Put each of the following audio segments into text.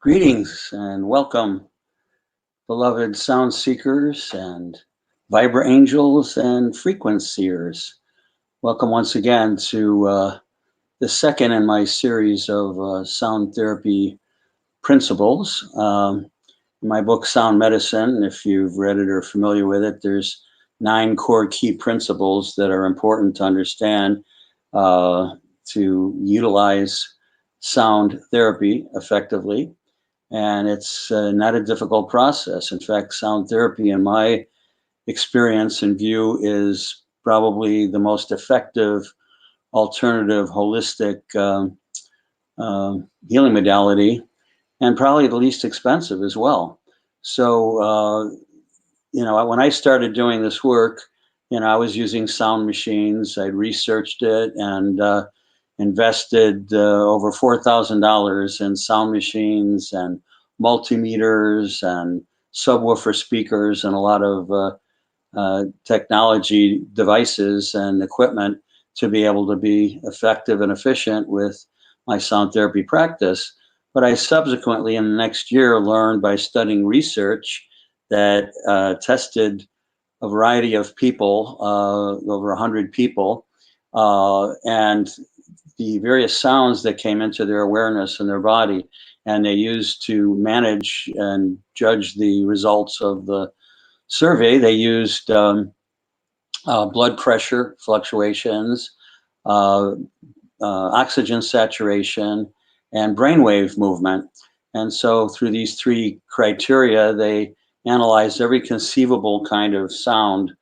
Greetings and welcome, beloved sound seekers and vibra angels and frequencers. Welcome once again to the second in my series of sound therapy principles. In my book, Sound Medicine, if you've read it or familiar with it, there's 9 core key principles that are important to understand to utilize sound therapy effectively. And it's not a difficult process. In fact, sound therapy, in my experience and view, is probably the most effective alternative holistic healing modality, and probably the least expensive as well. So, when I started doing this work, I was using sound machines. I'd researched it and invested over $4,000 in sound machines and multimeters and subwoofer speakers and a lot of technology devices and equipment to be able to be effective and efficient with my sound therapy practice. But I subsequently, in the next year, learned by studying research that tested a variety of people, over 100 people, and the various sounds that came into their awareness in their body, and they used to manage and judge the results of the survey. They used blood pressure fluctuations, uh, oxygen saturation, and brainwave movement. And so, through these 3 criteria, they analyzed every conceivable kind of sound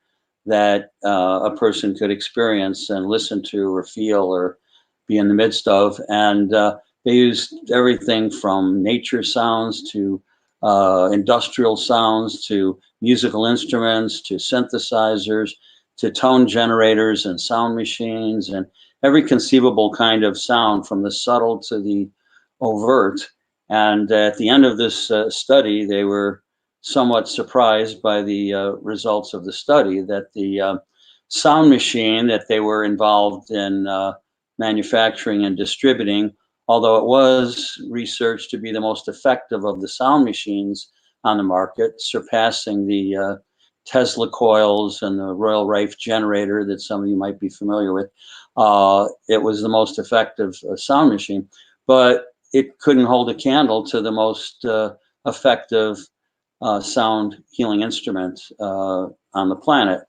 that a person could experience and listen to or feel or be in the midst of. And they used everything from nature sounds to industrial sounds to musical instruments to synthesizers to tone generators and sound machines and every conceivable kind of sound, from the subtle to the overt. And at the end of this study, they were somewhat surprised by the results of the study, that the sound machine that they were involved in manufacturing and distributing, although it was researched to be the most effective of the sound machines on the market, surpassing the Tesla coils and the Royal Rife generator that some of you might be familiar with. It was the most effective sound machine, but it couldn't hold a candle to the most effective sound healing instrument on the planet.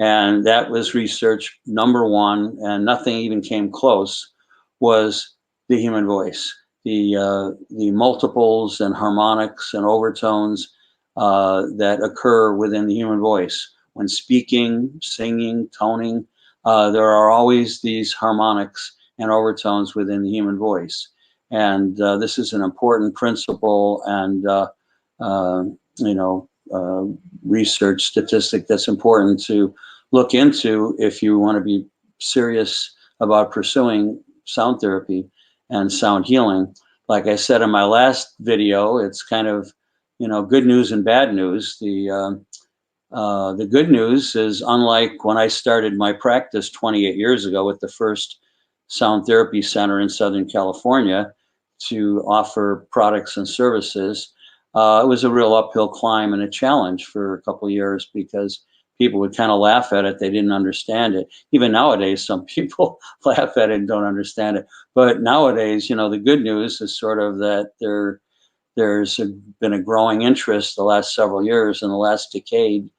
And that was research number 1, and nothing even came close, was the human voice. The multiples and harmonics and overtones that occur within the human voice. When speaking, singing, toning, there are always these harmonics and overtones within the human voice. And this is an important principle and research statistic that's important to look into if you want to be serious about pursuing sound therapy and sound healing. Like I said in my last video, it's kind of good news and bad news. The good news is, unlike when I started my practice 28 years ago with the first sound therapy center in Southern California to offer products and services, it was a real uphill climb and a challenge for a couple of years because people would kind of laugh at it. They didn't understand it. Even nowadays, some people laugh at it and don't understand it. But nowadays, the good news is sort of that there's been a growing interest the last several years, in the last decade,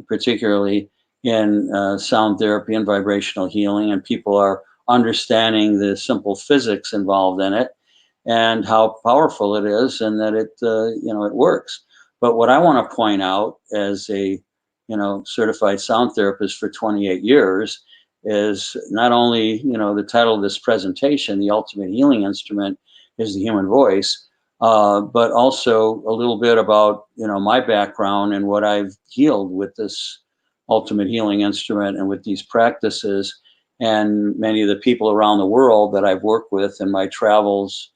particularly in sound therapy and vibrational healing, and people are understanding the simple physics involved in it and how powerful it is, and that it works. But what I want to point out, as a certified sound therapist for 28 years, is not only the title of this presentation, The Ultimate Healing Instrument is the Human Voice, but also a little bit about my background and what I've healed with this ultimate healing instrument and with these practices, and many of the people around the world that I've worked with in my travels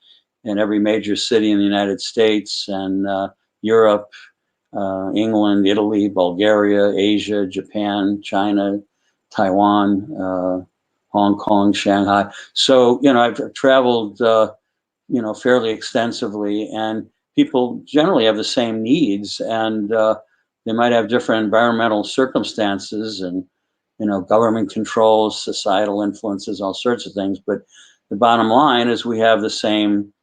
in every major city in the United States and Europe, England, Italy, Bulgaria, Asia, Japan, China, Taiwan, Hong Kong, Shanghai. So I've traveled fairly extensively, and people generally have the same needs, and they might have different environmental circumstances and, government controls, societal influences, all sorts of things. But the bottom line is we have the same,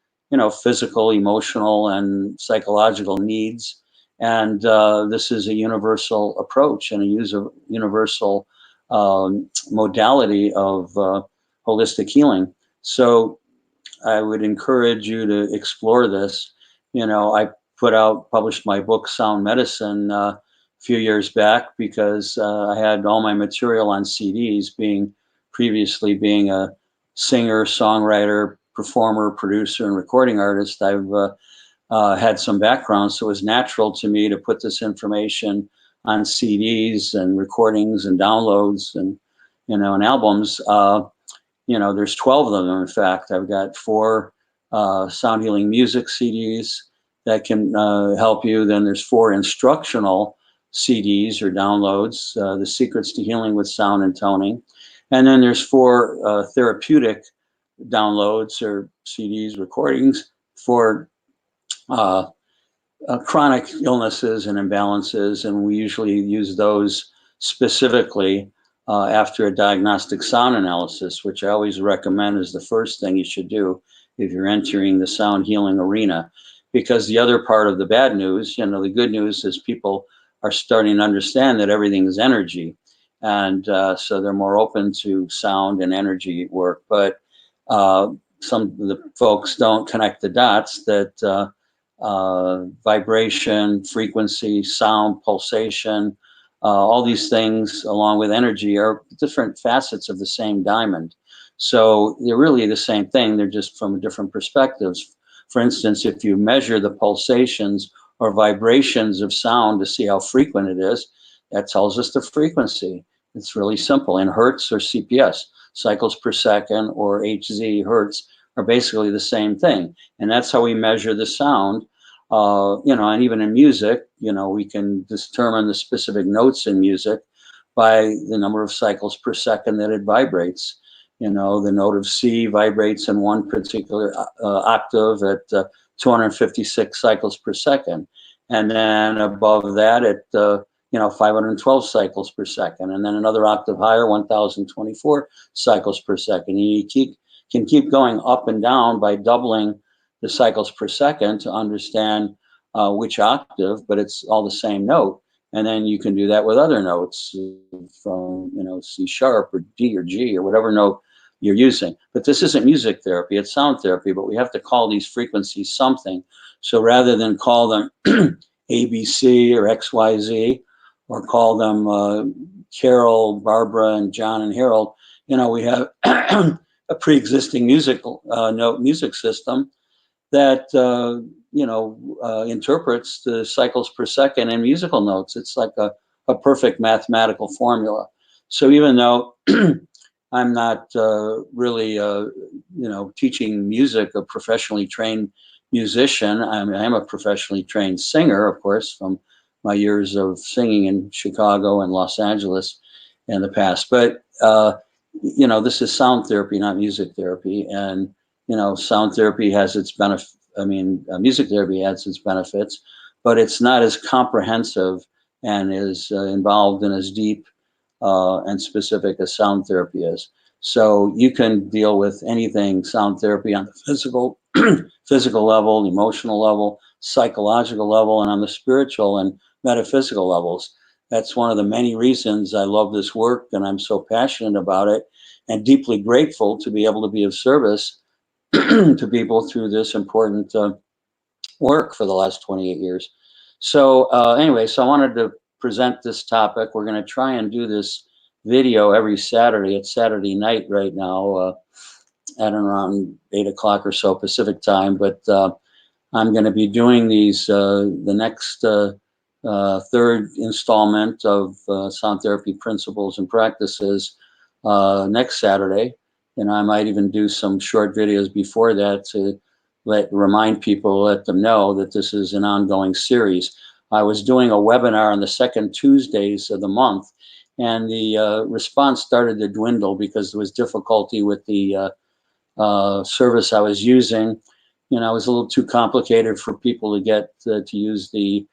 physical, emotional, and psychological needs. And this is a universal approach and a universal modality of holistic healing. So I would encourage you to explore this. I published my book, Sound Medicine, a few years back because I had all my material on CDs, previously being a singer, songwriter, performer, producer, and recording artist. I've had some background, so it was natural to me to put this information on CDs and recordings and downloads and, and albums. There's 12 of them. In fact, I've got 4 sound healing music CDs that can help you. Then there's 4 instructional CDs or downloads, The Secrets to Healing with Sound and Toning. And then there's 4 therapeutic downloads or CDs, recordings for chronic illnesses and imbalances. And we usually use those specifically after a diagnostic sound analysis, which I always recommend is the first thing you should do if you're entering the sound healing arena. Because the other part of the bad news, the good news is people are starting to understand that everything is energy. And so they're more open to sound and energy work. But some of the folks don't connect the dots that vibration, frequency, sound, pulsation, all these things, along with energy, are different facets of the same diamond. So they're really the same thing. They're just from different perspectives. For instance, if you measure the pulsations or vibrations of sound to see how frequent it is, that tells us the frequency. It's really simple. In hertz or CPS, cycles per second, or Hz, hertz, are basically the same thing. And that's how we measure the sound. And even in music, we can determine the specific notes in music by the number of cycles per second that it vibrates. The note of C vibrates in one particular octave at 256 cycles per second. And then above that at, 512 cycles per second. And then another octave higher, 1024 cycles per second. And you can keep going up and down by doubling the cycles per second to understand which octave, but it's all the same note. And then you can do that with other notes from, C sharp or D or G or whatever note you're using. But this isn't music therapy, it's sound therapy, but we have to call these frequencies something. So rather than call them ABC or XYZ, or call them Carol, Barbara, and John and Harold, we have a pre-existing music system that interprets the cycles per second in musical notes. It's like a perfect mathematical formula. So even though I'm not really teaching music, a professionally trained musician, I am a professionally trained singer, of course, from my years of singing in Chicago and Los Angeles in the past. But this is sound therapy, not music therapy. And sound therapy has its benefit. Music therapy has its benefits, but it's not as comprehensive and is involved in as deep and specific as sound therapy is. So you can deal with anything sound therapy on the physical level, emotional level, psychological level, and on the spiritual and metaphysical levels. That's one of the many reasons I love this work, and I'm so passionate about it and deeply grateful to be able to be of service to people through this important work for the last 28 years. So anyway, so I wanted to present this topic. We're going to try and do this video every Saturday. It's Saturday night right now at around 8 o'clock or so Pacific time. But I'm going to be doing these, the next third installment of Sound Therapy Principles and Practices next Saturday. And I might even do some short videos before that to remind people, let them know that this is an ongoing series. I was doing a webinar on the second Tuesdays of the month, and the response started to dwindle because there was difficulty with the service I was using. you know, it was a little too complicated for people to get to use the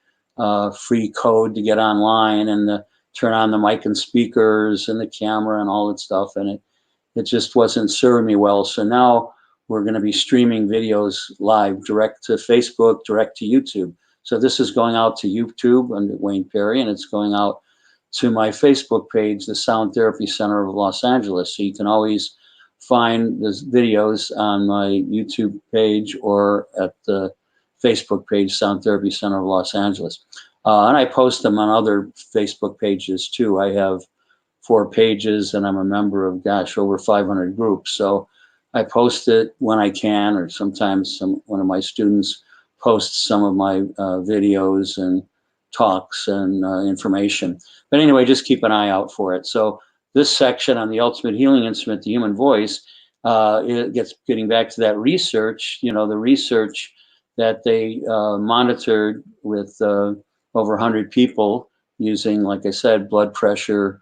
free code to get online and turn on the mic and speakers and the camera and all that stuff. And it just wasn't serving me well. So now we're going to be streaming videos live, direct to Facebook, direct to YouTube. So this is going out to YouTube under Wayne Perry, and it's going out to my Facebook page, the Sound Therapy Center of Los Angeles. So you can always find the videos on my YouTube page or at the Facebook page, Sound Therapy Center of Los Angeles. And I post them on other Facebook pages too. I have 4 pages and I'm a member of, gosh, over 500 groups. So I post it when I can, or sometimes one of my students posts some of my videos and talks and information. But anyway, just keep an eye out for it. So this section on the ultimate healing instrument, the human voice, it gets getting back to that research, you know, the research that they monitored with over 100 people using, like I said, blood pressure,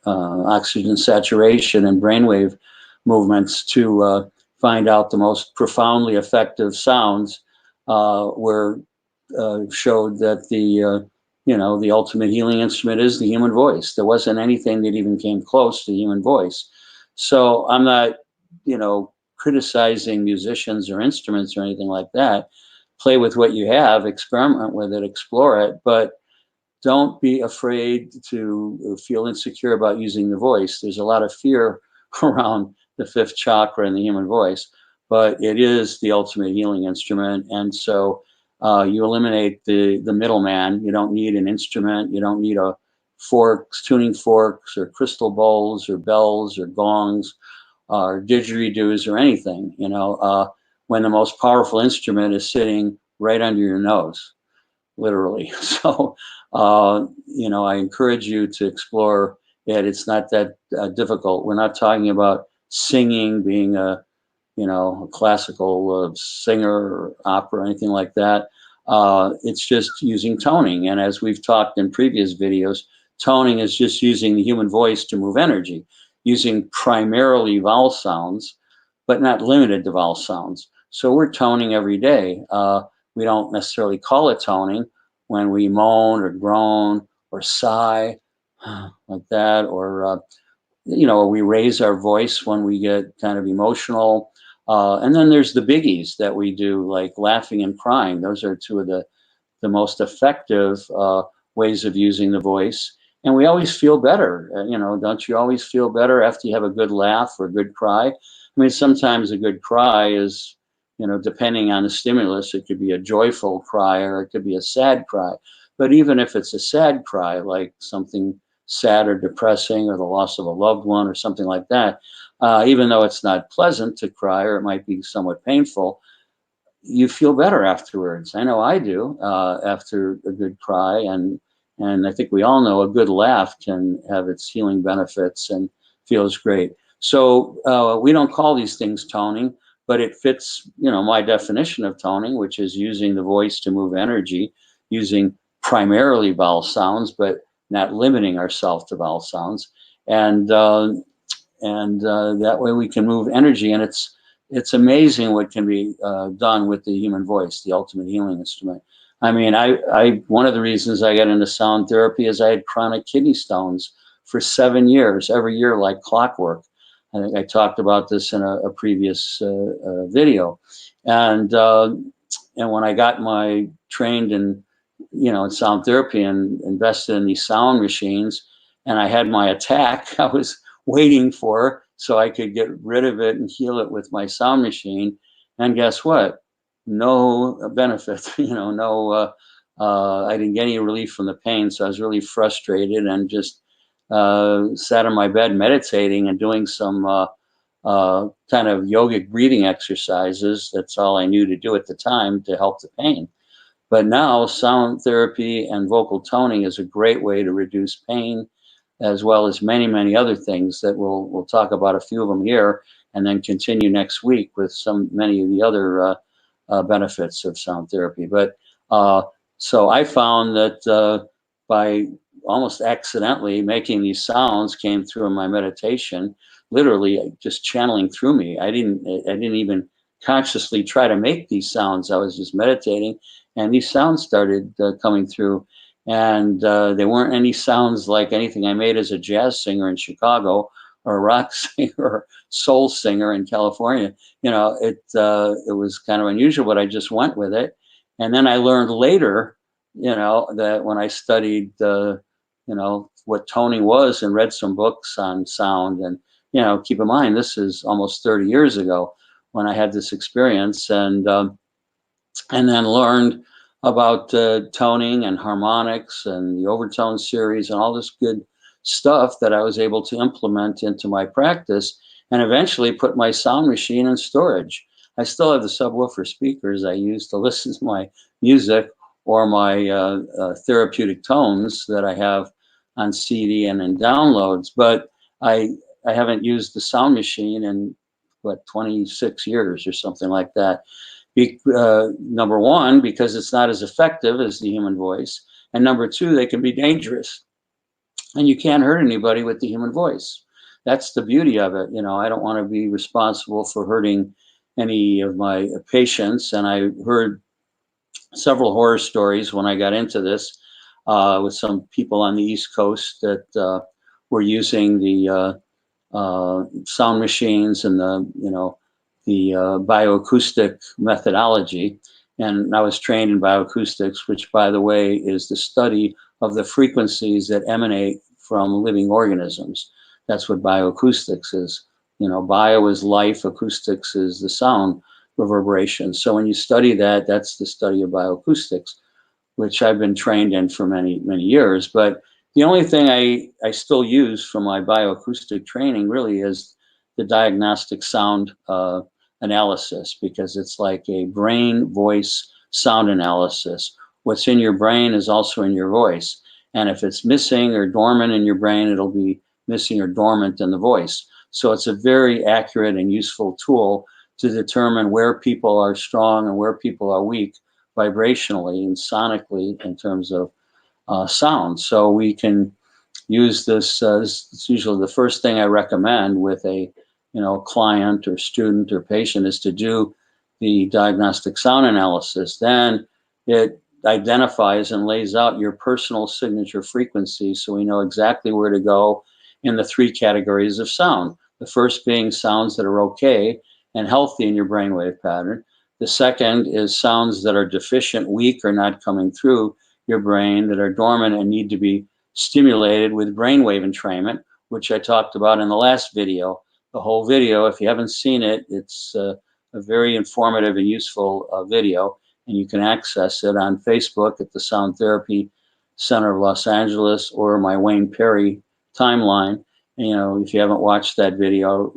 oxygen saturation and brainwave movements to find out the most profoundly effective sounds were showed that the the ultimate healing instrument is the human voice. There wasn't anything that even came close to the human voice. So I'm not, criticizing musicians or instruments or anything like that. Play with what you have, experiment with it, explore it, but don't be afraid to feel insecure about using the voice. There's a lot of fear around the 5th chakra and the human voice, but it is the ultimate healing instrument. And so you eliminate the middleman. You don't need an instrument. You don't need tuning forks or crystal bowls or bells or gongs or didgeridoos or anything, when the most powerful instrument is sitting right under your nose, literally. So, I encourage you to explore it. It's not that difficult. We're not talking about singing, being a classical singer or opera or anything like that. It's just using toning. And as we've talked in previous videos, toning is just using the human voice to move energy, using primarily vowel sounds, but not limited to vowel sounds. So we're toning every day. We don't necessarily call it toning when we moan or groan or sigh like that, or we raise our voice when we get kind of emotional. And then there's the biggies that we do, like laughing and crying. Those are 2 of the most effective ways of using the voice. And we always feel better. Don't you always feel better after you have a good laugh or a good cry? I mean, sometimes a good cry is, depending on the stimulus, it could be a joyful cry or it could be a sad cry. But even if it's a sad cry, like something sad or depressing or the loss of a loved one or something like that, even though it's not pleasant to cry or it might be somewhat painful, you feel better afterwards. I know I do after a good cry. And I think we all know a good laugh can have its healing benefits and feels great. So we don't call these things toning, but it fits, my definition of toning, which is using the voice to move energy, using primarily vowel sounds, but not limiting ourselves to vowel sounds. And that way we can move energy. And it's amazing what can be done with the human voice, the ultimate healing instrument. I mean, I one of the reasons I got into sound therapy is I had chronic kidney stones for 7 years, every year like clockwork. I think I talked about this in a previous video. And when I got trained in sound therapy and invested in these sound machines, and I had my attack, I was waiting for so I could get rid of it and heal it with my sound machine. And guess what? No benefit, I didn't get any relief from the pain. So I was really frustrated and just sat on my bed meditating and doing some kind of yogic breathing exercises. That's all I knew to do at the time to help the pain. But now sound therapy and vocal toning is a great way to reduce pain, as well as many, many other things that we'll talk about a few of them here, and then continue next week with many of the other benefits of sound therapy. But so I found that by almost accidentally making these sounds came through in my meditation, literally just channeling through me. I didn't even consciously try to make these sounds. I was just meditating, and these sounds started coming through. And they weren't any sounds like anything I made as a jazz singer in Chicago, or a rock singer or soul singer in California. It was kind of unusual, but I just went with it. And then I learned later, that when I studied, what toning was and read some books on sound. And, keep in mind, this is almost 30 years ago when I had this experience. And then learned about toning and harmonics and the overtone series and all this good stuff that I was able to implement into my practice, and eventually put my sound machine in storage. I still have the subwoofer speakers I use to listen to my music, or my therapeutic tones that I have on CD and in downloads, but I haven't used the sound machine in 26 years or something like that. Number one, because it's not as effective as the human voice. And number two, they can be dangerous. And you can't hurt anybody with the human voice. That's the beauty of it. I don't want to be responsible for hurting any of my patients. And I heard several horror stories when I got into this, with some people on the East Coast that were using the sound machines and the bioacoustic methodology. And I was trained in bioacoustics, which, by the way, is the study of the frequencies that emanate from living organisms. That's what bioacoustics is. Bio is life, acoustics is the sound reverberation. So when you study that, that's the study of bioacoustics, which I've been trained in for many, many years. But the only thing I still use for my bioacoustic training really is the diagnostic sound analysis, because it's like a brain voice sound analysis. What's in your brain is also in your voice. And if it's missing or dormant in your brain, it'll be missing or dormant in the voice. So it's a very accurate and useful tool to determine where people are strong and where people are weak vibrationally and sonically in terms of sound. So we can use this. It's usually the first thing I recommend with a client or student or patient, is to do the diagnostic sound analysis. Then it identifies and lays out your personal signature frequency, so we know exactly where to go in the three categories of sound. The first being sounds that are okay and healthy in your brainwave pattern. The second is sounds that are deficient, weak, or not coming through your brain, that are dormant and need to be stimulated with brainwave entrainment, which I talked about in the last video. The whole video, if you haven't seen it, it's a very informative and useful video, and you can access it on Facebook at the Sound Therapy Center of Los Angeles, or my Wayne Perry timeline. If you haven't watched that video,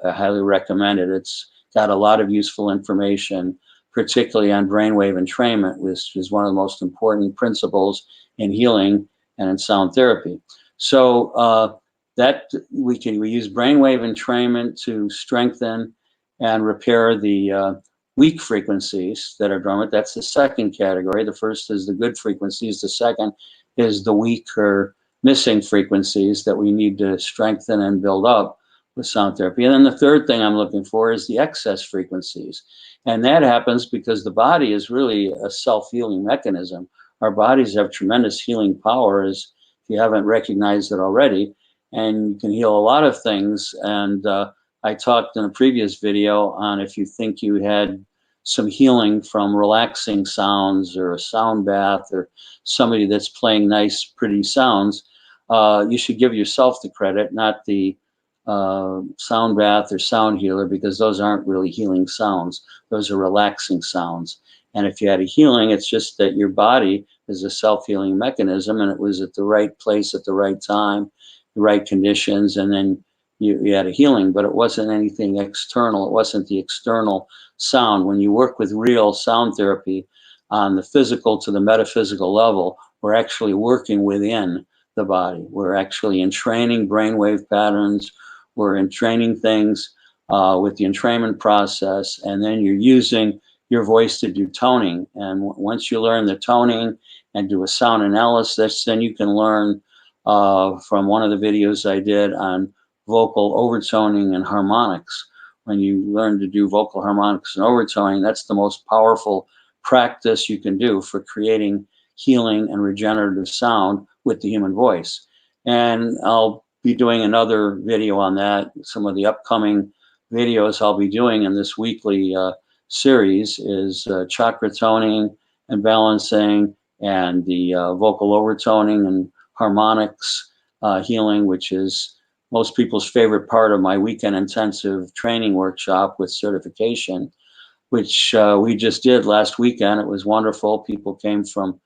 I highly recommend it. It's got a lot of useful information, particularly on brainwave entrainment, which is one of the most important principles in healing and in sound therapy. So that we use brainwave entrainment to strengthen and repair the weak frequencies that are dormant. That's the second category. The first is the good frequencies. The second is the weak or missing frequencies that we need to strengthen and build up with sound therapy. And then the third thing I'm looking for is the excess frequencies. And that happens because the body is really a self-healing mechanism. Our bodies have tremendous healing power, as if you haven't recognized it already, and you can heal a lot of things. And I talked in a previous video on, if you think you had some healing from relaxing sounds or a sound bath or somebody that's playing nice, pretty sounds, you should give yourself the credit, not the sound bath or sound healer, because those aren't really healing sounds. Those are relaxing sounds. And if you had a healing, it's just that your body is a self-healing mechanism, and it was at the right place at the right time, the right conditions, and then you had a healing. But it wasn't anything external. It wasn't the external sound. When you work with real sound therapy on the physical to the metaphysical level, we're actually working within the body. We're actually entraining brainwave patterns. We're entraining things with the entrainment process, and then you're using your voice to do toning. And once you learn the toning and do a sound analysis, then you can learn from one of the videos I did on vocal overtoning and harmonics, when you learn to do vocal harmonics and overtoning, that's the most powerful practice you can do for creating healing and regenerative sound with the human voice. And I'll be doing another video on that. Some of the upcoming videos I'll be doing in this weekly series is chakra toning and balancing, and the vocal overtoning and harmonics healing, which is most people's favorite part of my weekend intensive training workshop with certification, which we just did last weekend. It was wonderful. People came from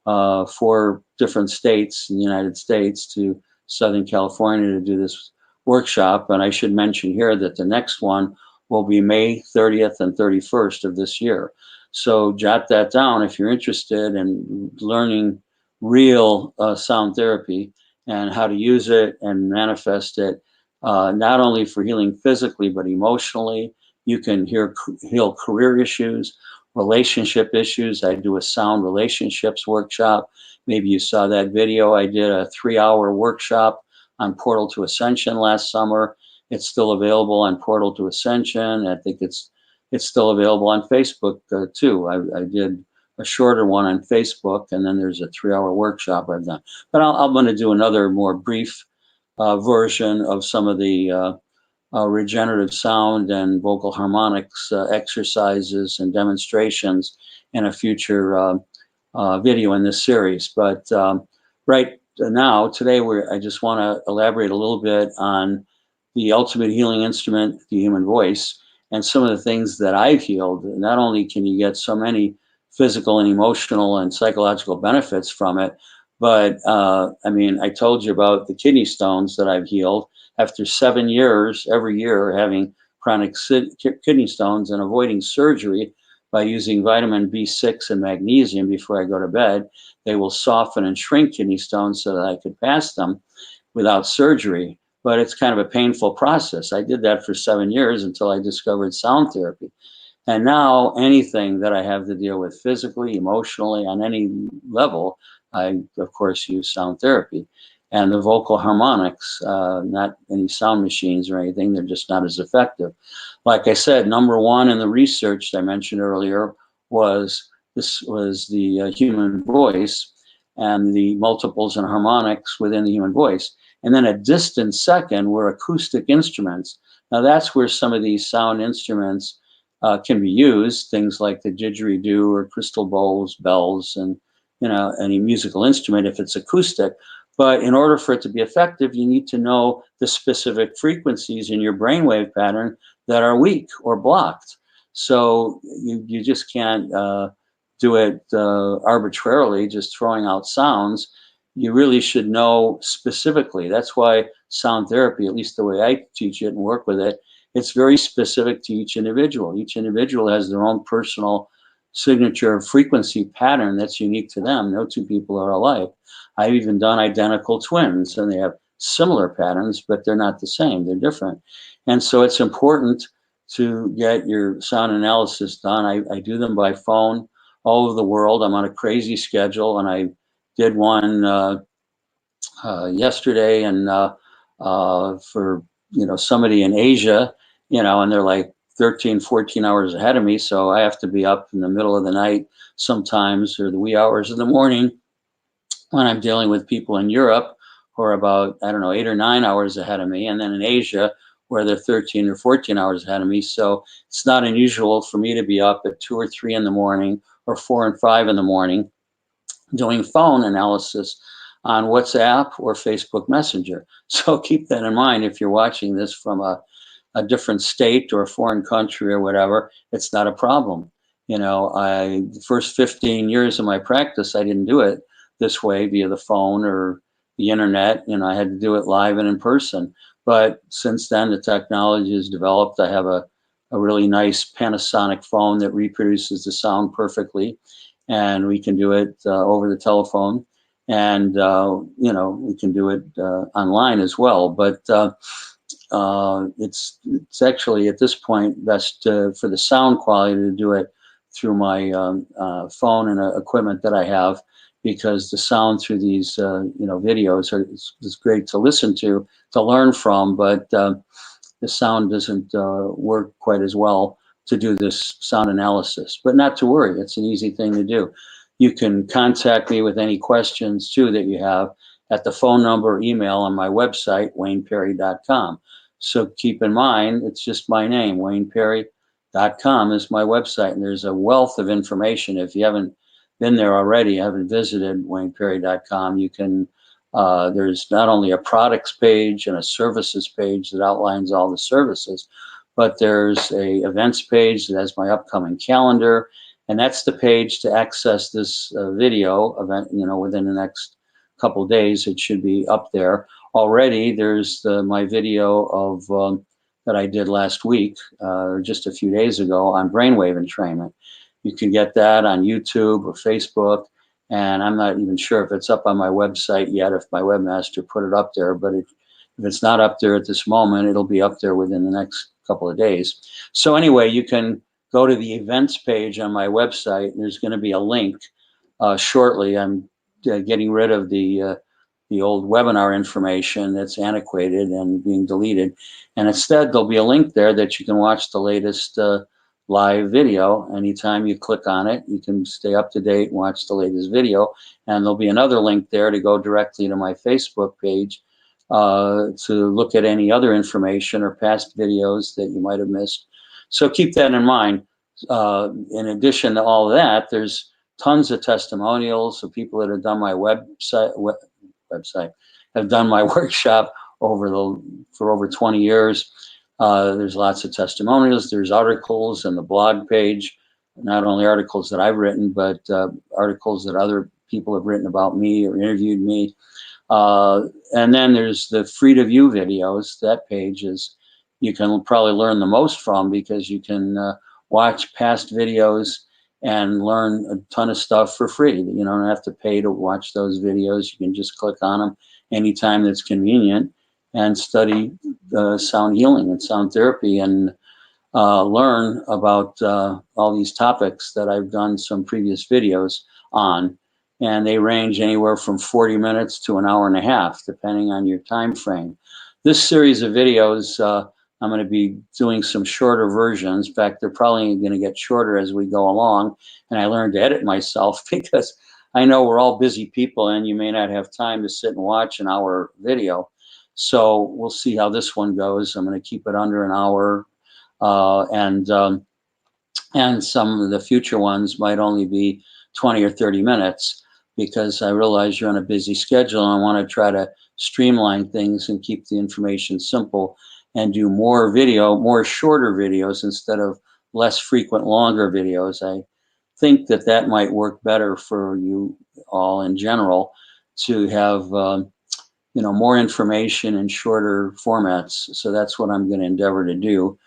4 different states in the United States to Southern California to do this workshop. And I should mention here that the next one will be May 30th and 31st of this year. So jot that down if you're interested in learning real sound therapy and how to use it and manifest it, not only for healing physically, but emotionally. You can heal career issues, relationship issues. I do a sound relationships workshop. Maybe you saw that video. I did a 3-hour workshop on Portal to Ascension last summer. It's still available on Portal to Ascension. I think it's still available on Facebook too. I did a shorter one on Facebook, and then there's a 3-hour workshop I've done. But I'm going to do another more brief version of some of the regenerative sound and vocal harmonics exercises and demonstrations in a future video in this series. But right now, today, I just want to elaborate a little bit on the ultimate healing instrument, the human voice, and some of the things that I've healed. Not only can you get so many physical and emotional and psychological benefits from it, but I mean, I told you about the kidney stones that I've healed after 7 years, every year, having chronic kidney stones and avoiding surgery by using vitamin B6 and magnesium before I go to bed. They will soften and shrink kidney stones so that I could pass them without surgery. But it's kind of a painful process. I did that for 7 years until I discovered sound therapy. And now anything that I have to deal with physically, emotionally, on any level, I, of course, use sound therapy. And the vocal harmonics, not any sound machines or anything, they're just not as effective. Like I said, number one in the research that I mentioned earlier was the human voice and the multiples and harmonics within the human voice. And then a distant second were acoustic instruments. Now that's where some of these sound instruments can be used, things like the didgeridoo or crystal bowls, bells, and any musical instrument if it's acoustic. But in order for it to be effective, you need to know the specific frequencies in your brainwave pattern that are weak or blocked. So you just can't do it arbitrarily, just throwing out sounds. You really should know specifically. That's why sound therapy, at least the way I teach it and work with it, it's very specific to each individual. Each individual has their own personal signature frequency pattern that's unique to them. No two people are alike. I've even done identical twins, and they have similar patterns, but they're not the same. They're different. And so it's important to get your sound analysis done. I do them by phone all over the world. I'm on a crazy schedule, and I did one yesterday, and for somebody in Asia, and they're like 13, 14 hours ahead of me. So I have to be up in the middle of the night sometimes, or the wee hours of the morning, when I'm dealing with people in Europe who are about, 8 or 9 hours ahead of me. And then in Asia, where they're 13 or 14 hours ahead of me. So it's not unusual for me to be up at 2 or 3 in the morning, or 4 and 5 in the morning, doing phone analysis on WhatsApp or Facebook Messenger. So keep that in mind if you're watching this from a different state or a foreign country or whatever. It's not a problem. The first 15 years of my practice, I didn't do it this way via the phone or the internet. I had to do it live and in person. But since then, the technology has developed. I have a really nice Panasonic phone that reproduces the sound perfectly, and we can do it over the telephone, and we can do it online as well. But it's actually at this point best for the sound quality to do it through my phone and equipment that I have, because the sound through these videos is great to listen to learn from, but the sound doesn't work quite as well to do this sound analysis. But not to worry, it's an easy thing to do. You can contact me with any questions too that you have at the phone number or email on my website, wayneperry.com. So keep in mind, it's just my name, wayneperry.com is my website, and there's a wealth of information. If you haven't been there already, haven't visited wayneperry.com, you can, there's not only a products page and a services page that outlines all the services, but there's a events page that has my upcoming calendar, and that's the page to access this video event, within the next couple of days. It should be up there already. There's my video of that I did last week, just a few days ago, on brainwave entrainment. You can get that on YouTube or Facebook, and I'm not even sure if it's up on my website yet, if my webmaster put it up there, but if it's not up there at this moment, it'll be up there within the next couple of days. So anyway, you can go to the events page on my website, and there's going to be a link shortly. I'm getting rid of the old webinar information that's antiquated and being deleted, and instead there'll be a link there that you can watch the latest live video. Anytime you click on it, you can stay up to date and watch the latest video, and there'll be another link there to go directly to my Facebook page to look at any other information or past videos that you might have missed. So keep that in mind. In addition to all of that, there's tons of testimonials of people that have done my website, have done my workshop for over 20 years. There's lots of testimonials. There's articles and the blog page, not only articles that I've written, but articles that other people have written about me or interviewed me. And then there's the free to view videos. That page is, you can probably learn the most from, because you can watch past videos and learn a ton of stuff for free. You don't have to pay to watch those videos. You can just click on them anytime that's convenient and study sound healing and sound therapy, and learn about all these topics that I've done some previous videos on. And they range anywhere from 40 minutes to an hour and a half, depending on your time frame. This series of videos, I'm going to be doing some shorter versions. In fact, they're probably going to get shorter as we go along. And I learned to edit myself, because I know we're all busy people and you may not have time to sit and watch an hour video. So we'll see how this one goes. I'm going to keep it under an hour, and some of the future ones might only be 20 or 30 minutes, because I realize you're on a busy schedule, and I want to try to streamline things and keep the information simple, and do more shorter videos instead of less frequent, longer videos. I think that might work better for you all in general, to have more information in shorter formats. So that's what I'm going to endeavor to do.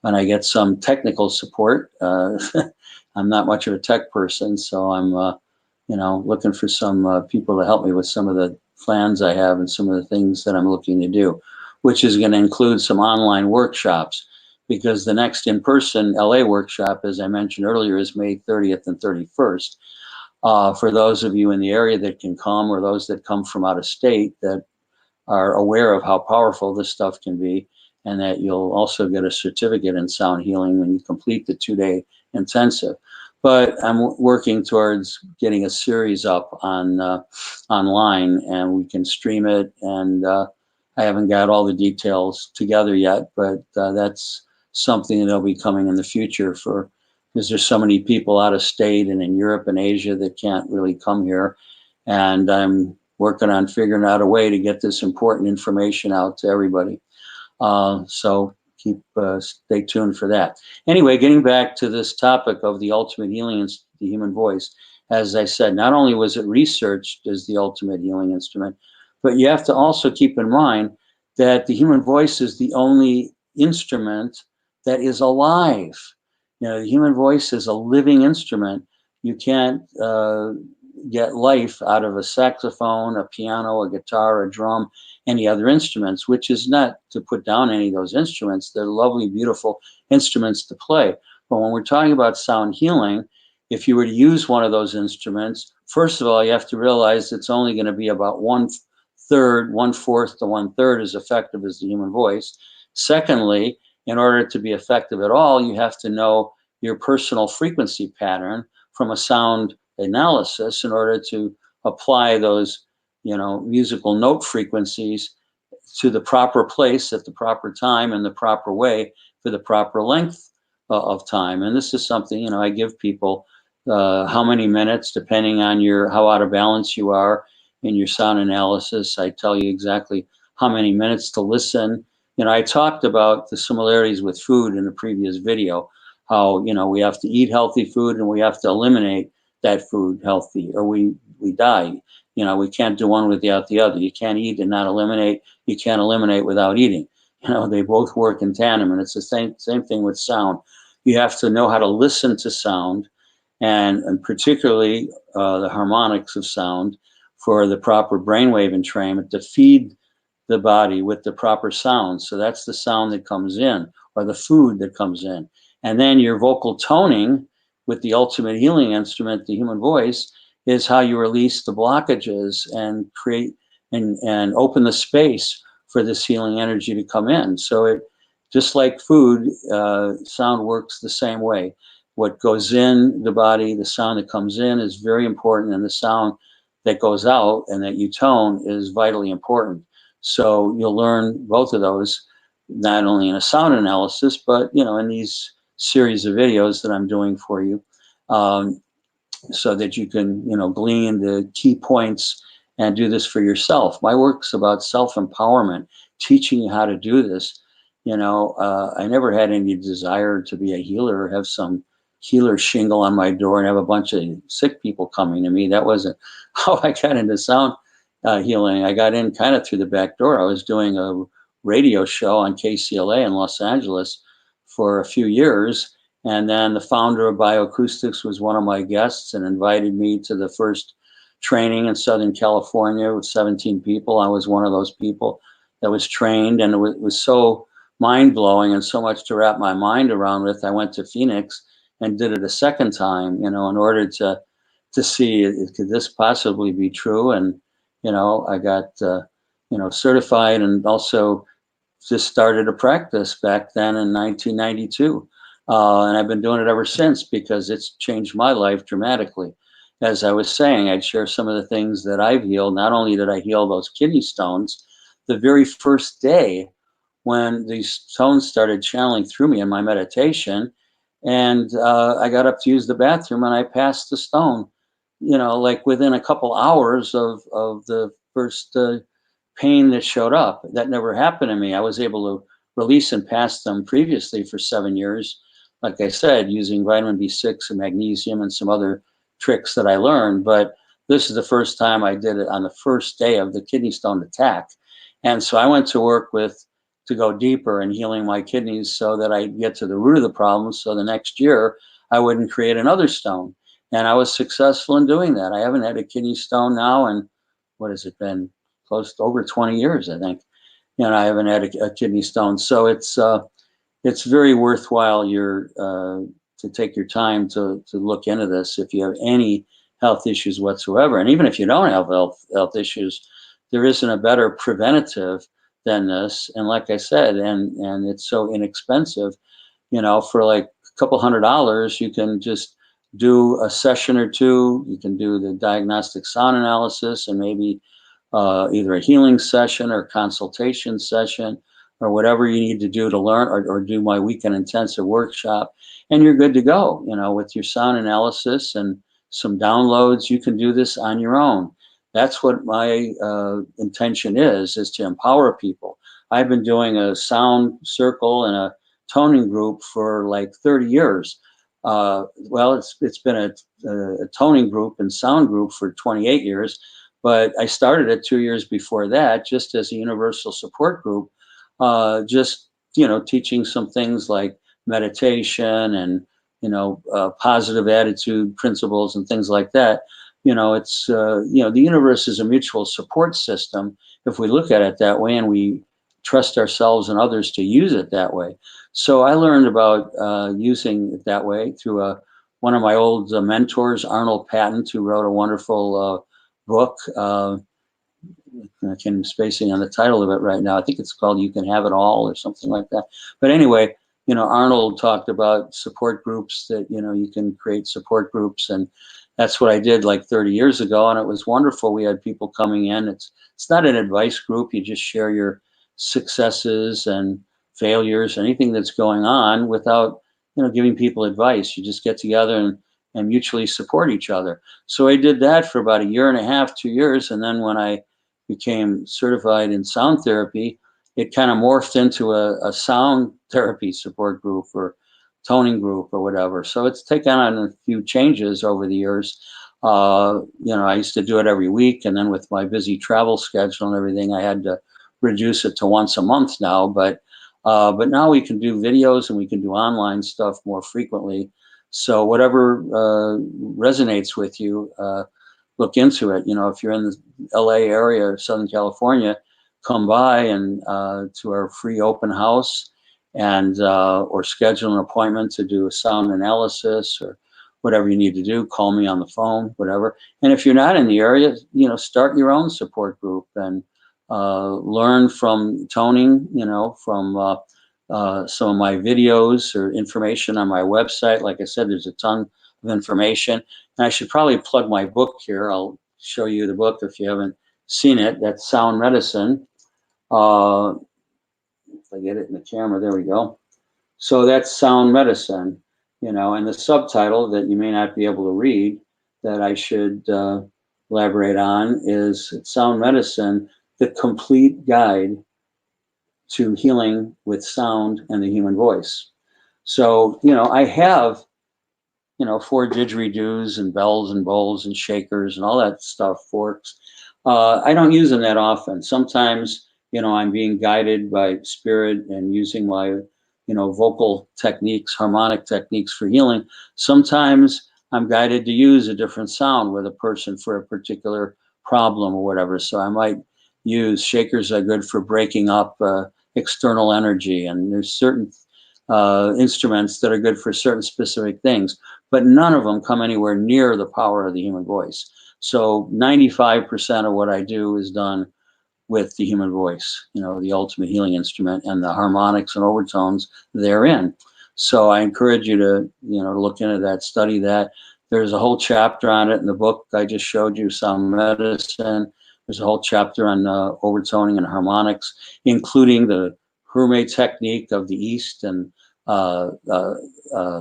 And I get some technical support. I'm not much of a tech person, so I'm looking for some people to help me with some of the plans I have and some of the things that I'm looking to do, which is going to include some online workshops, because the next in-person LA workshop, as I mentioned earlier, is May 30th and 31st. For those of you in the area that can come, or those that come from out of state that are aware of how powerful this stuff can be, and that you'll also get a certificate in sound healing when you complete the 2-day intensive. But I'm working towards getting a series up on online, and we can stream it. And I haven't got all the details together yet, but that's something that'll be coming in the future, because there's so many people out of state and in Europe and Asia that can't really come here. And I'm working on figuring out a way to get this important information out to everybody. So stay tuned for that. Anyway, getting back to this topic of the ultimate healing, the human voice. As I said, not only was it researched as the ultimate healing instrument, but you have to also keep in mind that the human voice is the only instrument that is alive. The human voice is a living instrument. You can't get life out of a saxophone, a piano, a guitar, a drum, any other instruments, which is not to put down any of those instruments. They're lovely, beautiful instruments to play. But when we're talking about sound healing, if you were to use one of those instruments, first of all, you have to realize it's only going to be about 1/4 to 1/3 as effective as the human voice, Secondly, in order to be effective at all, you have to know your personal frequency pattern from a sound analysis in order to apply those, musical note frequencies to the proper place at the proper time in the proper way for the proper length of time. And this is something, I give people how many minutes, depending on how out of balance you are in your sound analysis. I tell you exactly how many minutes to listen. I talked about the similarities with food in a previous video, how, we have to eat healthy food and we have to eliminate that food healthy or we die. We can't do one without the other. You can't eat and not eliminate. You can't eliminate without eating. They both work in tandem, and it's the same thing with sound. You have to know how to listen to sound, and particularly the harmonics of sound for the proper brainwave entrainment to feed the body with the proper sound. So that's the sound that comes in, or the food that comes in. And then your vocal toning with the ultimate healing instrument, the human voice, is how you release the blockages and create and open the space for this healing energy to come in. So it, just like food, sound works the same way. What goes in the body, the sound that comes in is very important, and the sound that goes out and that you tone is vitally important. So you'll learn both of those, not only in a sound analysis, but in these series of videos that I'm doing for you, so that you can glean the key points and do this for yourself. My work's about self-empowerment, teaching you how to do this. I never had any desire to be a healer or have some healer shingle on my door and have a bunch of sick people coming to me. That wasn't how I got into sound healing. I got in kind of through the back door. I was doing a radio show on KCLA in Los Angeles for a few years. And then the founder of Bioacoustics was one of my guests and invited me to the first training in Southern California with 17 people. I was one of those people that was trained, and it was so mind-blowing and so much to wrap my mind around with. I went to Phoenix and did it a second time, in order to see, could this possibly be true? And, I got, certified, and also just started a practice back then in 1992. And I've been doing it ever since because it's changed my life dramatically. As I was saying, I'd share some of the things that I've healed. Not only did I heal those kidney stones, the very first day when these stones started channeling through me in my meditation, and I got up to use the bathroom and I passed the stone, like within a couple hours of the first pain that showed up. That never happened to me. I was able to release and pass them previously for 7 years, like I said, using vitamin B6 and magnesium and some other tricks that I learned. But this is the first time I did it on the first day of the kidney stone attack. And so I went to work to go deeper in healing my kidneys so that I get to the root of the problem. So the next year I wouldn't create another stone. And I was successful in doing that. I haven't had a kidney stone now in, what has it been? Close to over 20 years, I think. I haven't had a kidney stone. So it's very worthwhile to take your time to look into this if you have any health issues whatsoever. And even if you don't have health issues, there isn't a better preventative than this. And like I said, and it's so inexpensive, for like a couple $100, you can just do a session or two. You can do the diagnostic sound analysis and maybe either a healing session or consultation session or whatever you need to do to learn, or do my weekend intensive workshop, and you're good to go. With your sound analysis and some downloads, you can do this on your own. That's what my intention is to empower people. I've been doing a sound circle and a toning group for like 30 years. Well, it's been a toning group and sound group for 28 years, but I started it 2 years before that, just as a universal support group, just, teaching some things like meditation and, positive attitude principles and things like that. It's, the universe is a mutual support system if we look at it that way and we trust ourselves and others to use it that way. So I learned about using it that way through one of my old mentors, Arnold Patent, who wrote a wonderful book I can't spacing on the title of it right now. I think it's called You Can Have It All or something like that. But anyway, Arnold talked about support groups that, you can create support groups. And that's what I did like 30 years ago. And it was wonderful. We had people coming in. It's not an advice group. You just share your successes and failures, anything that's going on without, giving people advice. You just get together and mutually support each other. So I did that for about a year and a half, 2 years. And then when I became certified in sound therapy, it kind of morphed into a sound therapy support group or toning group or whatever. So it's taken on a few changes over the years. I used to do it every week, and then with my busy travel schedule and everything, I had to reduce it to once a month now. But now we can do videos and we can do online stuff more frequently. So whatever resonates with you, look into it. If you're in the LA area or Southern California, come by and to our free open house and or schedule an appointment to do a sound analysis or whatever you need to do. Call me on the phone, whatever. And if you're not in the area, start your own support group and learn from toning, from some of my videos or information on my website. Like I said, there's a ton of information. And I should probably plug my book here. I'll show you the book if you haven't seen it. That's Sound Medicine. If I get it in the camera, there we go. So that's Sound Medicine, and the subtitle that you may not be able to read that I should elaborate on is Sound Medicine, the complete guide to healing with sound and the human voice. So, I have 4 didgeridoos and bells and bowls and shakers and all that stuff, forks. I don't use them that often. Sometimes, I'm being guided by spirit and using my, vocal techniques, harmonic techniques for healing. Sometimes I'm guided to use a different sound with a person for a particular problem or whatever. So I might use shakers are good for breaking up external energy. And there's certain instruments that are good for certain specific things, but none of them come anywhere near the power of the human voice. So 95% of what I do is done with the human voice, the ultimate healing instrument and the harmonics and overtones therein. So I encourage you to, to look into that, study that. There's a whole chapter on it in the book I just showed you, Sound Medicine. There's a whole chapter on overtoning and harmonics, including the Herme technique of the East and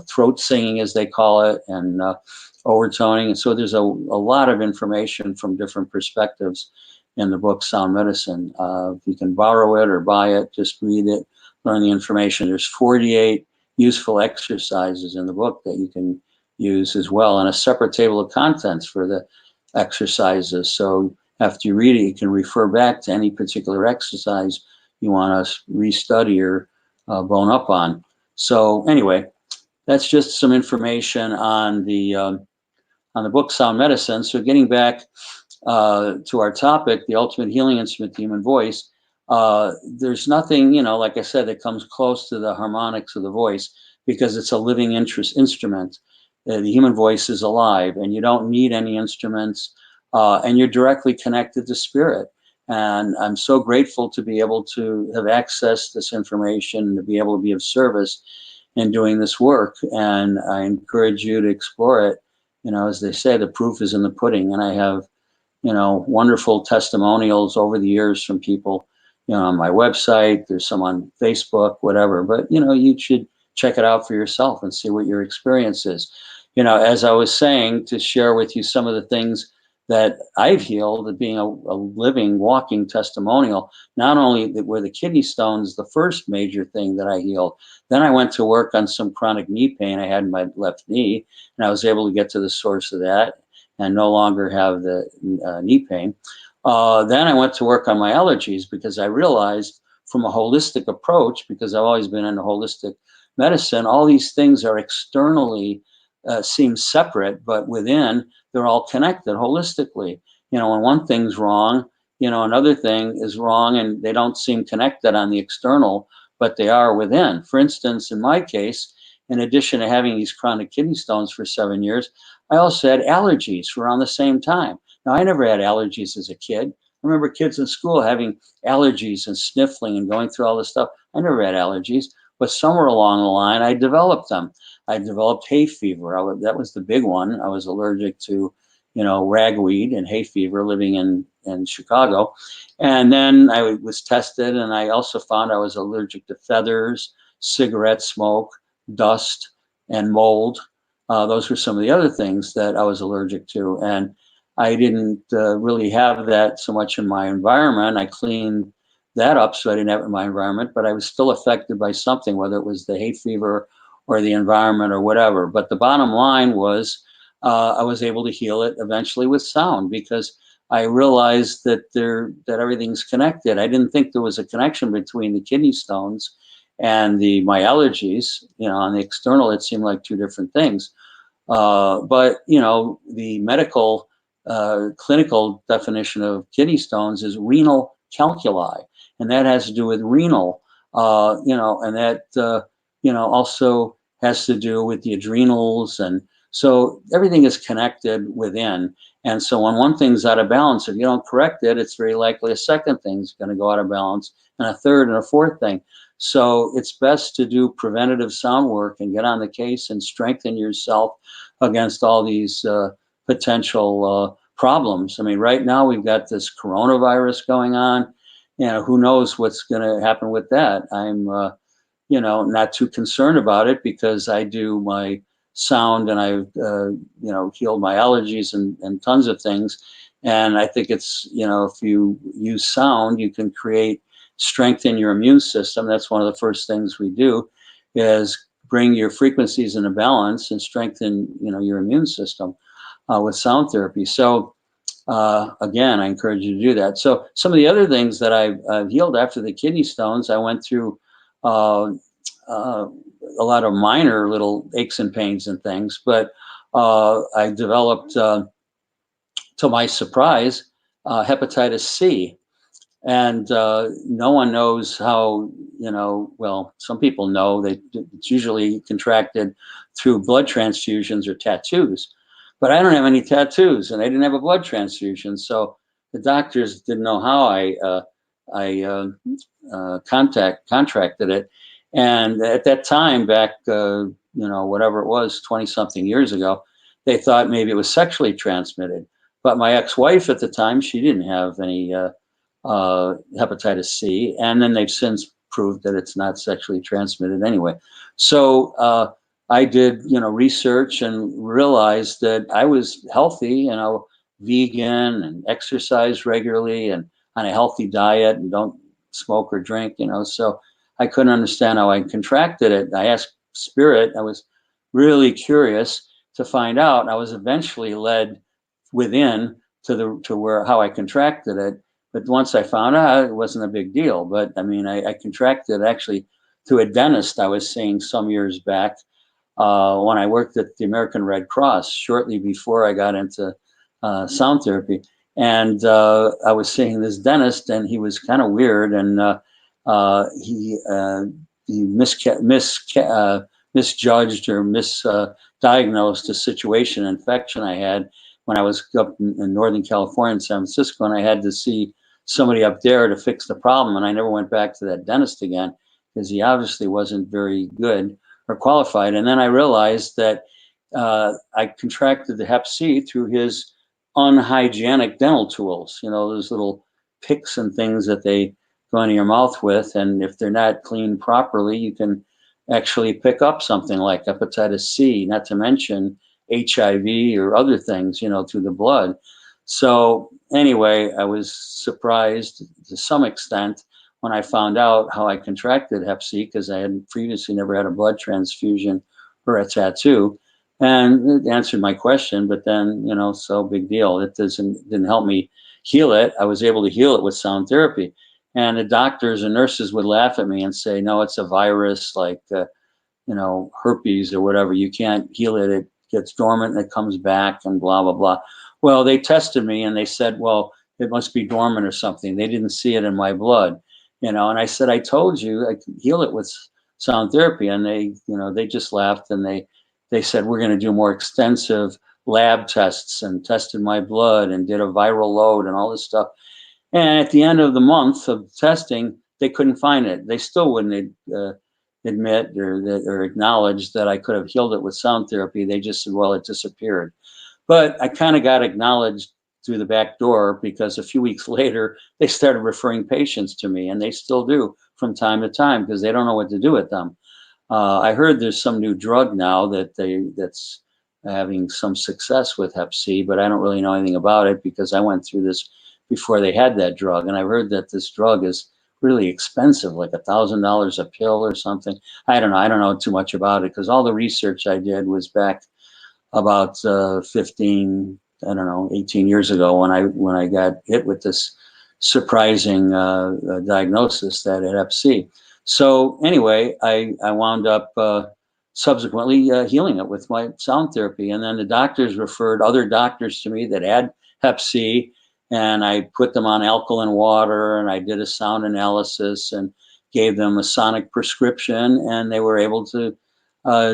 throat singing, as they call it, and overtoning. And so there's a lot of information from different perspectives in the book Sound Medicine. If you can borrow it or buy it, just read it, learn the information. There's 48 useful exercises in the book that you can use as well, and a separate table of contents for the exercises. So after you read it, you can refer back to any particular exercise you want to restudy or bone up on. So anyway, that's just some information on the book Sound Medicine. So getting back to our topic, the ultimate healing instrument, the human voice, there's nothing, like I said, that comes close to the harmonics of the voice because it's a living instrument. The human voice is alive and you don't need any instruments and you're directly connected to spirit. And I'm so grateful to be able to have accessed this information, to be able to be of service in doing this work. And I encourage you to explore it. As they say, the proof is in the pudding. And I have, wonderful testimonials over the years from people, on my website. There's some on Facebook, whatever. But, you should check it out for yourself and see what your experience is. As I was saying, to share with you some of the things that I've healed, being a living, walking testimonial. Not only were the kidney stones the first major thing that I healed, then I went to work on some chronic knee pain I had in my left knee, and I was able to get to the source of that and no longer have the knee pain. Then I went to work on my allergies because I realized from a holistic approach, because I've always been into holistic medicine, all these things are externally seem separate, but within they're all connected holistically. When one thing's wrong, another thing is wrong and they don't seem connected on the external, but they are within. For instance, in my case, in addition to having these chronic kidney stones for 7 years, I also had allergies for around the same time. Now, I never had allergies as a kid. remember kids in school having allergies and sniffling and going through all this stuff. I never had allergies, but somewhere along the line, I developed them. I developed hay fever. That was the big one. I was allergic to, ragweed and hay fever living in Chicago. And then I was tested, and I also found I was allergic to feathers, cigarette smoke, dust, and mold. Those were some of the other things that I was allergic to. And I didn't really have that so much in my environment. I cleaned that up so I didn't have it in my environment, but I was still affected by something, whether it was the hay fever or the environment or whatever. But the bottom line was I was able to heal it eventually with sound, because I realized that everything's connected. I didn't think there was a connection between the kidney stones and my allergies. On the external, it seemed like two different things. But the medical clinical definition of kidney stones is renal calculi, and that has to do with renal, and that also has to do with the adrenals, and so everything is connected within. And so when one thing's out of balance, if you don't correct it, it's very likely a second thing's going to go out of balance, and a third and a fourth thing. So it's best to do preventative sound work and get on the case and strengthen yourself against all these potential problems. I mean, right now we've got this coronavirus going on. Who knows what's going to happen with that? I'm, not too concerned about it, because I do my sound, and I've, healed my allergies and tons of things. And I think it's, if you use sound, you can strengthen your immune system. That's one of the first things we do, is bring your frequencies into balance and strengthen, your immune system with sound therapy. So again, I encourage you to do that. So some of the other things that I've healed after the kidney stones, I went through a lot of minor little aches and pains and things, but I developed, to my surprise, hepatitis C. And no one knows how, well, some people know that it's usually contracted through blood transfusions or tattoos. But I don't have any tattoos, and I didn't have a blood transfusion. So the doctors didn't know how I contracted it. And at that time, back, whatever it was, 20 something years ago, they thought maybe it was sexually transmitted. But my ex-wife at the time, she didn't have any hepatitis C, and then they've since proved that it's not sexually transmitted anyway. So I did, research and realized that I was healthy, vegan and exercise regularly and on a healthy diet and don't smoke or drink, so I couldn't understand how I contracted it. I asked Spirit. I was really curious to find out. I was eventually led within to how I contracted it. But once I found out, it wasn't a big deal. But I mean, I contracted actually through a dentist I was seeing some years back when I worked at the American Red Cross shortly before I got into sound therapy. And I was seeing this dentist, and he was kind of weird, and he misjudged or misdiagnosed a situation, infection I had when I was up in Northern California in San Francisco, and I had to see somebody up there to fix the problem. And I never went back to that dentist again, because he obviously wasn't very good or qualified. And then I realized that I contracted the Hep C through his unhygienic dental tools, those little picks and things that they go into your mouth with. And if they're not cleaned properly, you can actually pick up something like hepatitis C, not to mention HIV or other things, through the blood. So anyway, I was surprised to some extent when I found out how I contracted Hep C, because I had previously never had a blood transfusion or a tattoo. And it answered my question, but then, so big deal. It didn't help me heal it. I was able to heal it with sound therapy. And the doctors and nurses would laugh at me and say, no, it's a virus like, herpes or whatever. You can't heal it. It gets dormant and it comes back and blah, blah, blah. Well, they tested me and they said, well, it must be dormant or something. They didn't see it in my blood, and I said, I told you I could heal it with sound therapy. And they just laughed, and they said, we're going to do more extensive lab tests, and tested my blood and did a viral load and all this stuff. And at the end of the month of testing, they couldn't find it. They still wouldn't admit or acknowledge that I could have healed it with sound therapy. They just said, well, it disappeared. But I kind of got acknowledged through the back door because a few weeks later, they started referring patients to me, and they still do from time to time because they don't know what to do with them. I heard there's some new drug now that's having some success with Hep C, but I don't really know anything about it because I went through this before they had that drug, and I've heard that this drug is really expensive, like $1,000 a pill or something. I don't know. I don't know too much about it because all the research I did was back about 15, I don't know, 18 years ago when I got hit with this surprising diagnosis that I had Hep C. So anyway, I wound up subsequently healing it with my sound therapy. And then the doctors referred other doctors to me that had Hep C, and I put them on alkaline water, and I did a sound analysis and gave them a sonic prescription, and they were able to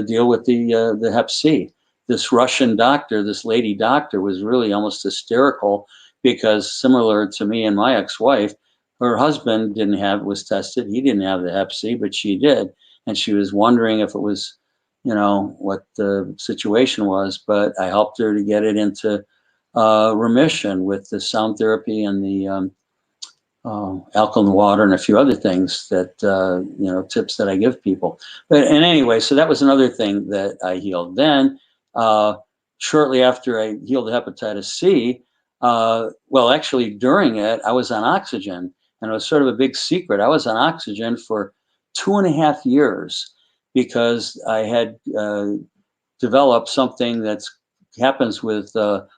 deal with the Hep C. This Russian doctor, this lady doctor, was really almost hysterical because, similar to me and my ex-wife, her husband was tested. He didn't have the Hep C, but she did. And she was wondering if it was, what the situation was. But I helped her to get it into remission with the sound therapy and the alkaline water and a few other things that, tips that I give people. And anyway, so that was another thing that I healed. Then, shortly after I healed hepatitis C, well, actually during it, I was on oxygen, and it was sort of a big secret. I was on oxygen for 2.5 years because I had developed something that happens with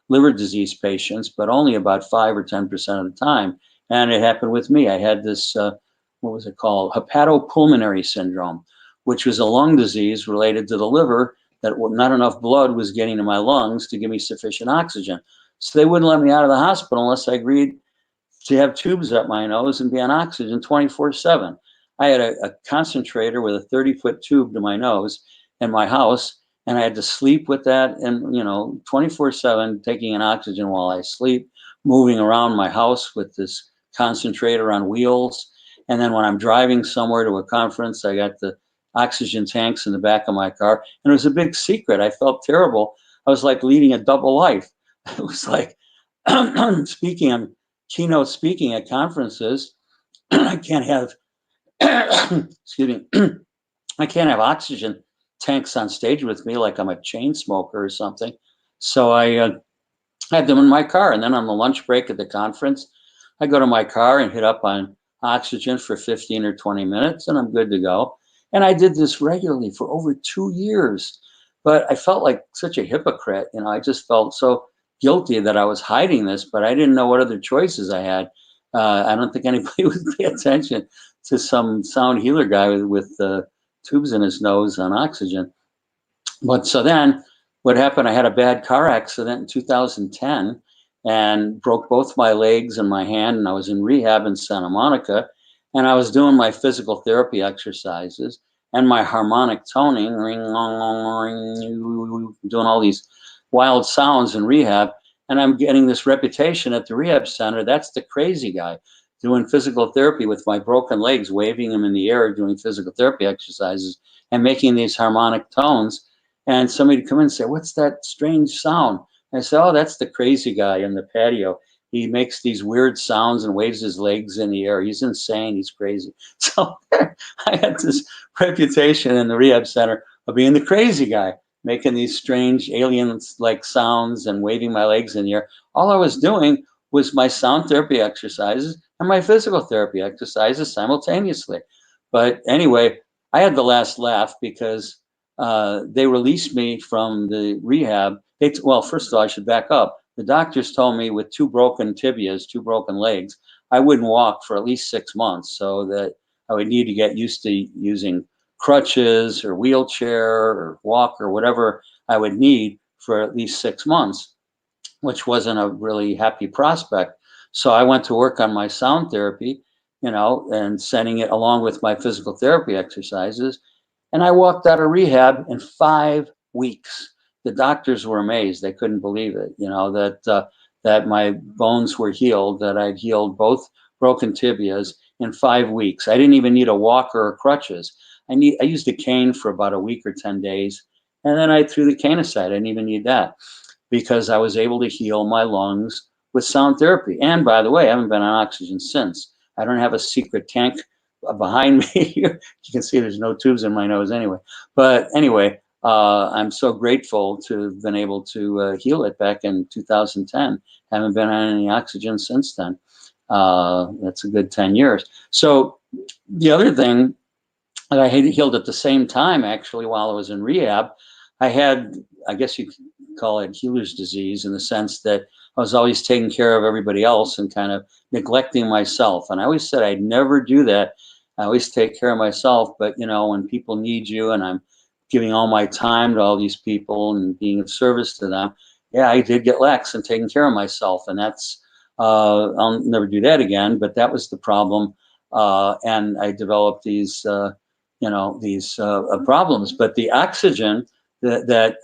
liver disease patients, but only about 5 or 10% of the time. And it happened with me. I had this, what was it called? Hepatopulmonary syndrome, which was a lung disease related to the liver that not enough blood was getting to my lungs to give me sufficient oxygen. So they wouldn't let me out of the hospital unless I agreed to have tubes up my nose and be on oxygen 24/7. I had a concentrator with a 30-foot tube to my nose in my house, and I had to sleep with that and, 24/7, taking an oxygen while I sleep, moving around my house with this concentrator on wheels. And then when I'm driving somewhere to a conference, I got the oxygen tanks in the back of my car. And it was a big secret. I felt terrible. I was like leading a double life. It was like keynote speaking at conferences. I can't have, excuse me, I can't have oxygen tanks on stage with me like I'm a chain smoker or something. So I had them in my car. And then on the lunch break at the conference, I go to my car and hit up on oxygen for 15 or 20 minutes, and I'm good to go. And I did this regularly for over 2 years. But I felt like such a hypocrite. I just felt so guilty that I was hiding this, but I didn't know what other choices I had. I don't think anybody would pay attention to some sound healer guy with tubes in his nose on oxygen. But so then what happened, I had a bad car accident in 2010 and broke both my legs and my hand, and I was in rehab in Santa Monica, and I was doing my physical therapy exercises and my harmonic toning, ring, doing all these wild sounds in rehab, and I'm getting this reputation at the rehab center. That's the crazy guy doing physical therapy with my broken legs, waving them in the air, doing physical therapy exercises and making these harmonic tones. And somebody would come in and say, "What's that strange sound?" I said, "Oh, that's the crazy guy in the patio. He makes these weird sounds and waves his legs in the air. He's insane. He's crazy." So I had this reputation in the rehab center of being the crazy guy, making these strange alien-like sounds and waving my legs in the air. All I was doing was my sound therapy exercises and my physical therapy exercises simultaneously. But anyway, I had the last laugh because they released me from the rehab. Well, first of all, I should back up. The doctors told me with two broken tibias, two broken legs, I wouldn't walk for at least 6 months, so that I would need to get used to using crutches or wheelchair or walk or whatever I would need for at least 6 months, which wasn't a really happy prospect. So I went to work on my sound therapy, and sending it along with my physical therapy exercises. And I walked out of rehab in 5 weeks. The doctors were amazed. They couldn't believe it, that that my bones were healed, that I'd healed both broken tibias in 5 weeks. I didn't even need a walker or crutches. I used a cane for about a week or 10 days, and then I threw the cane aside. I didn't even need that because I was able to heal my lungs with sound therapy. And by the way, I haven't been on oxygen since. I don't have a secret tank behind me. You can see there's no tubes in my nose anyway. But anyway, I'm so grateful to have been able to heal it back in 2010. Haven't been on any oxygen since then. That's a good 10 years. So the other thing that I had healed at the same time, actually, while I was in rehab, I had, I guess you could call it healer's disease, in the sense that I was always taking care of everybody else and kind of neglecting myself. And I always said I'd never do that. I always take care of myself. But, you know, when people need you and I'm giving all my time to all these people and being of service to them, yeah, I did get lax in taking care of myself. And that's, I'll never do that again. But that was the problem. And I developed these, these problems. But the oxygen that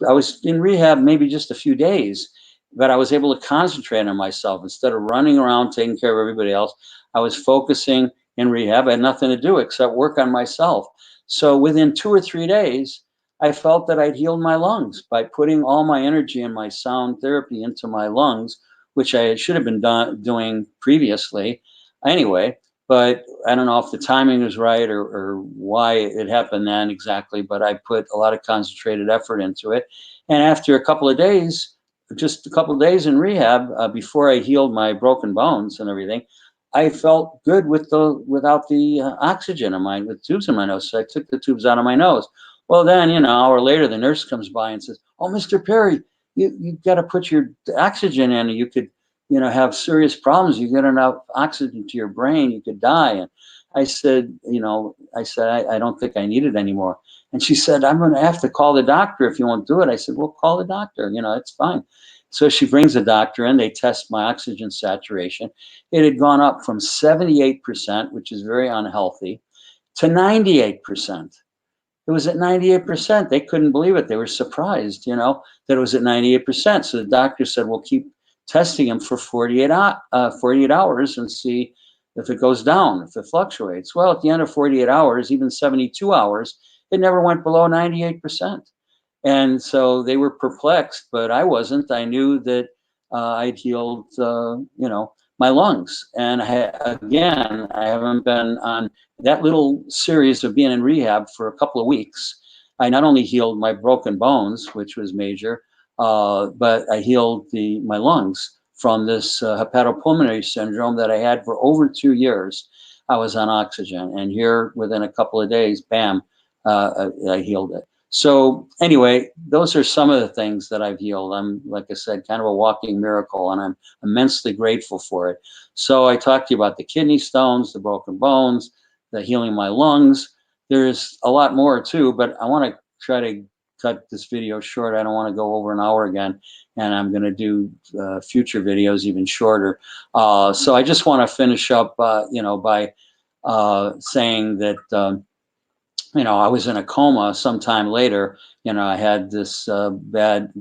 I was in rehab maybe just a few days, but I was able to concentrate on myself instead of running around taking care of everybody else. I was focusing in rehab. I had nothing to do except work on myself. So within 2 or 3 days, I felt that I'd healed my lungs by putting all my energy and my sound therapy into my lungs, which I should have been doing previously anyway. But I don't know if the timing was right or why it happened then exactly, but I put a lot of concentrated effort into it. And after a couple of days, just a couple of days in rehab, before I healed my broken bones and everything, I felt good without the oxygen in with tubes in my nose. So I took the tubes out of my nose. Well, then, an hour later, the nurse comes by and says, "Oh, Mr. Perry, you got to put your oxygen in, and you could have serious problems. You get enough oxygen to your brain, you could die." And I said, I don't think I need it anymore. And she said, "I'm going to have to call the doctor if you won't do it." I said, "Well, call the doctor. It's fine." So she brings the doctor in. They test my oxygen saturation. It had gone up from 78%, which is very unhealthy, to 98%. It was at 98%. They couldn't believe it. They were surprised, that it was at 98%. So the doctor said, "We'll keep testing him for 48 hours and see if it goes down, if it fluctuates." Well, at the end of 48 hours, even 72 hours, it never went below 98%. And so they were perplexed, but I wasn't. I knew that I'd healed, my lungs. And again, I haven't been on that little series of being in rehab for a couple of weeks. I not only healed my broken bones, which was major, but I healed my lungs from this hepatopulmonary syndrome that I had for over 2 years. I was on oxygen, and here within a couple of days, bam, I healed it. So anyway, those are some of the things that I've healed. I'm, like I said, kind of a walking miracle, and I'm immensely grateful for it. So I talked to you about the kidney stones, the broken bones, the healing my lungs. There's a lot more too, but I want to try to cut this video short. I don't want to go over an hour again, and I'm going to do future videos even shorter. So I just want to finish up, by saying that I was in a coma sometime later. I had this bad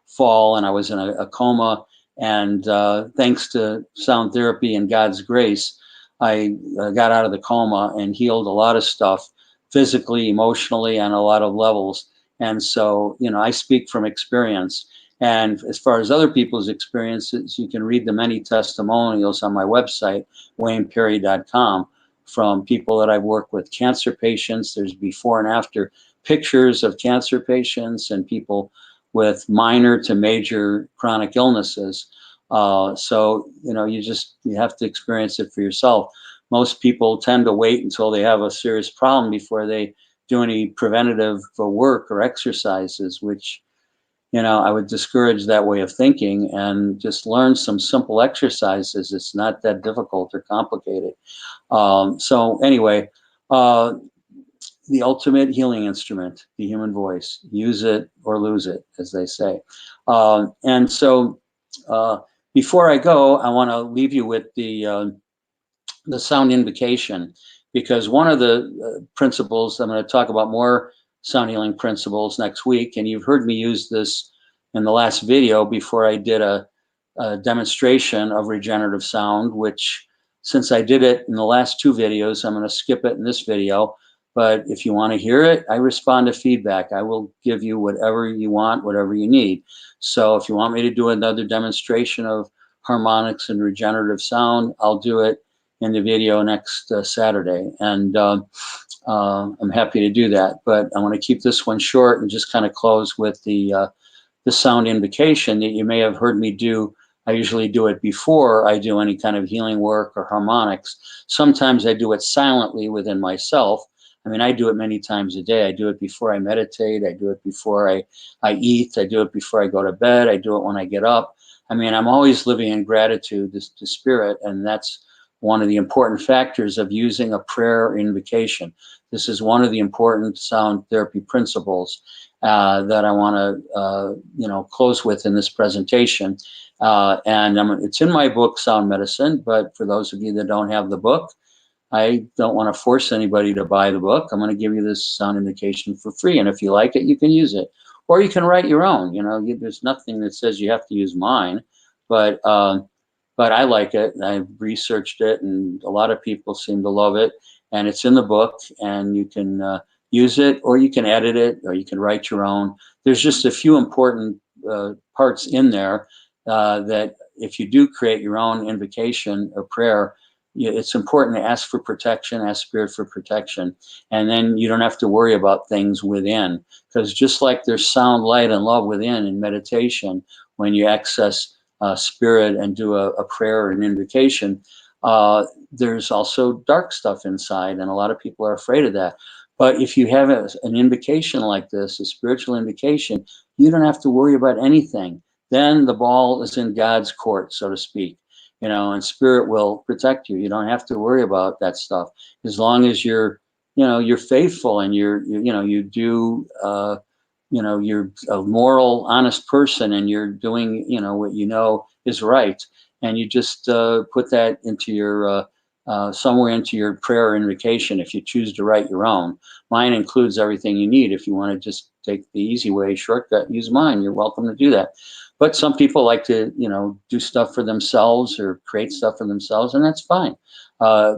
fall, and I was in a coma. And thanks to sound therapy and God's grace, I got out of the coma and healed a lot of stuff, physically, emotionally, on a lot of levels. And so, I speak from experience. And as far as other people's experiences, you can read the many testimonials on my website, WaynePerry.com, from people that I've worked with, cancer patients. There's before and after pictures of cancer patients and people with minor to major chronic illnesses. So, you have to experience it for yourself. Most people tend to wait until they have a serious problem before they do any preventative work or exercises, which, I would discourage that way of thinking, and just learn some simple exercises. It's not that difficult or complicated. So anyway, the ultimate healing instrument, the human voice. Use it or lose it, as they say. And so before I go, I want to leave you with the sound invocation, because one of the principles, I'm going to talk about more sound healing principles next week, and you've heard me use this in the last video before I did a demonstration of regenerative sound, which since I did it in the last 2 videos, I'm going to skip it in this video. But if you want to hear it, I respond to feedback. I will give you whatever you want, whatever you need. So if you want me to do another demonstration of harmonics and regenerative sound, I'll do it in the video next Saturday. And I'm happy to do that. But I want to keep this one short and just kind of close with the sound invocation that you may have heard me do. I usually do it before I do any kind of healing work or harmonics. Sometimes I do it silently within myself. I mean, I do it many times a day. I do it before I meditate. I do it before I eat. I do it before I go to bed. I do it when I get up. I mean, I'm always living in gratitude to Spirit, and that's one of the important factors of using a prayer invocation. This is one of the important sound therapy principles that I want to, close with in this presentation. And it's in my book, Sound Medicine, but for those of you that don't have the book, I don't want to force anybody to buy the book. I'm going to give you this sound invocation for free. And if you like it, you can use it. Or you can write your own. There's nothing that says you have to use mine. But I like it. I've researched it, and a lot of people seem to love it. And it's in the book, and you can use it, or you can edit it, or you can write your own. There's just a few important parts in there that if you do create your own invocation or prayer, it's important to ask for protection, ask Spirit for protection. And then you don't have to worry about things within. Because just like there's sound, light, and love within in meditation, when you access Spirit and do a prayer or an invocation, there's also dark stuff inside. And a lot of people are afraid of that. But if you have an invocation like this, a spiritual invocation, you don't have to worry about anything. Then the ball is in God's court, so to speak. And Spirit will protect you. You don't have to worry about that stuff as long as you're faithful and you're a moral, honest person, and you're doing, what is right. And you just put that into your somewhere into your prayer or invocation if you choose to write your own. Mine includes everything you need. If you want to just take the easy way, shortcut, use mine. You're welcome to do that. But some people like to, do stuff for themselves or create stuff for themselves, and that's fine.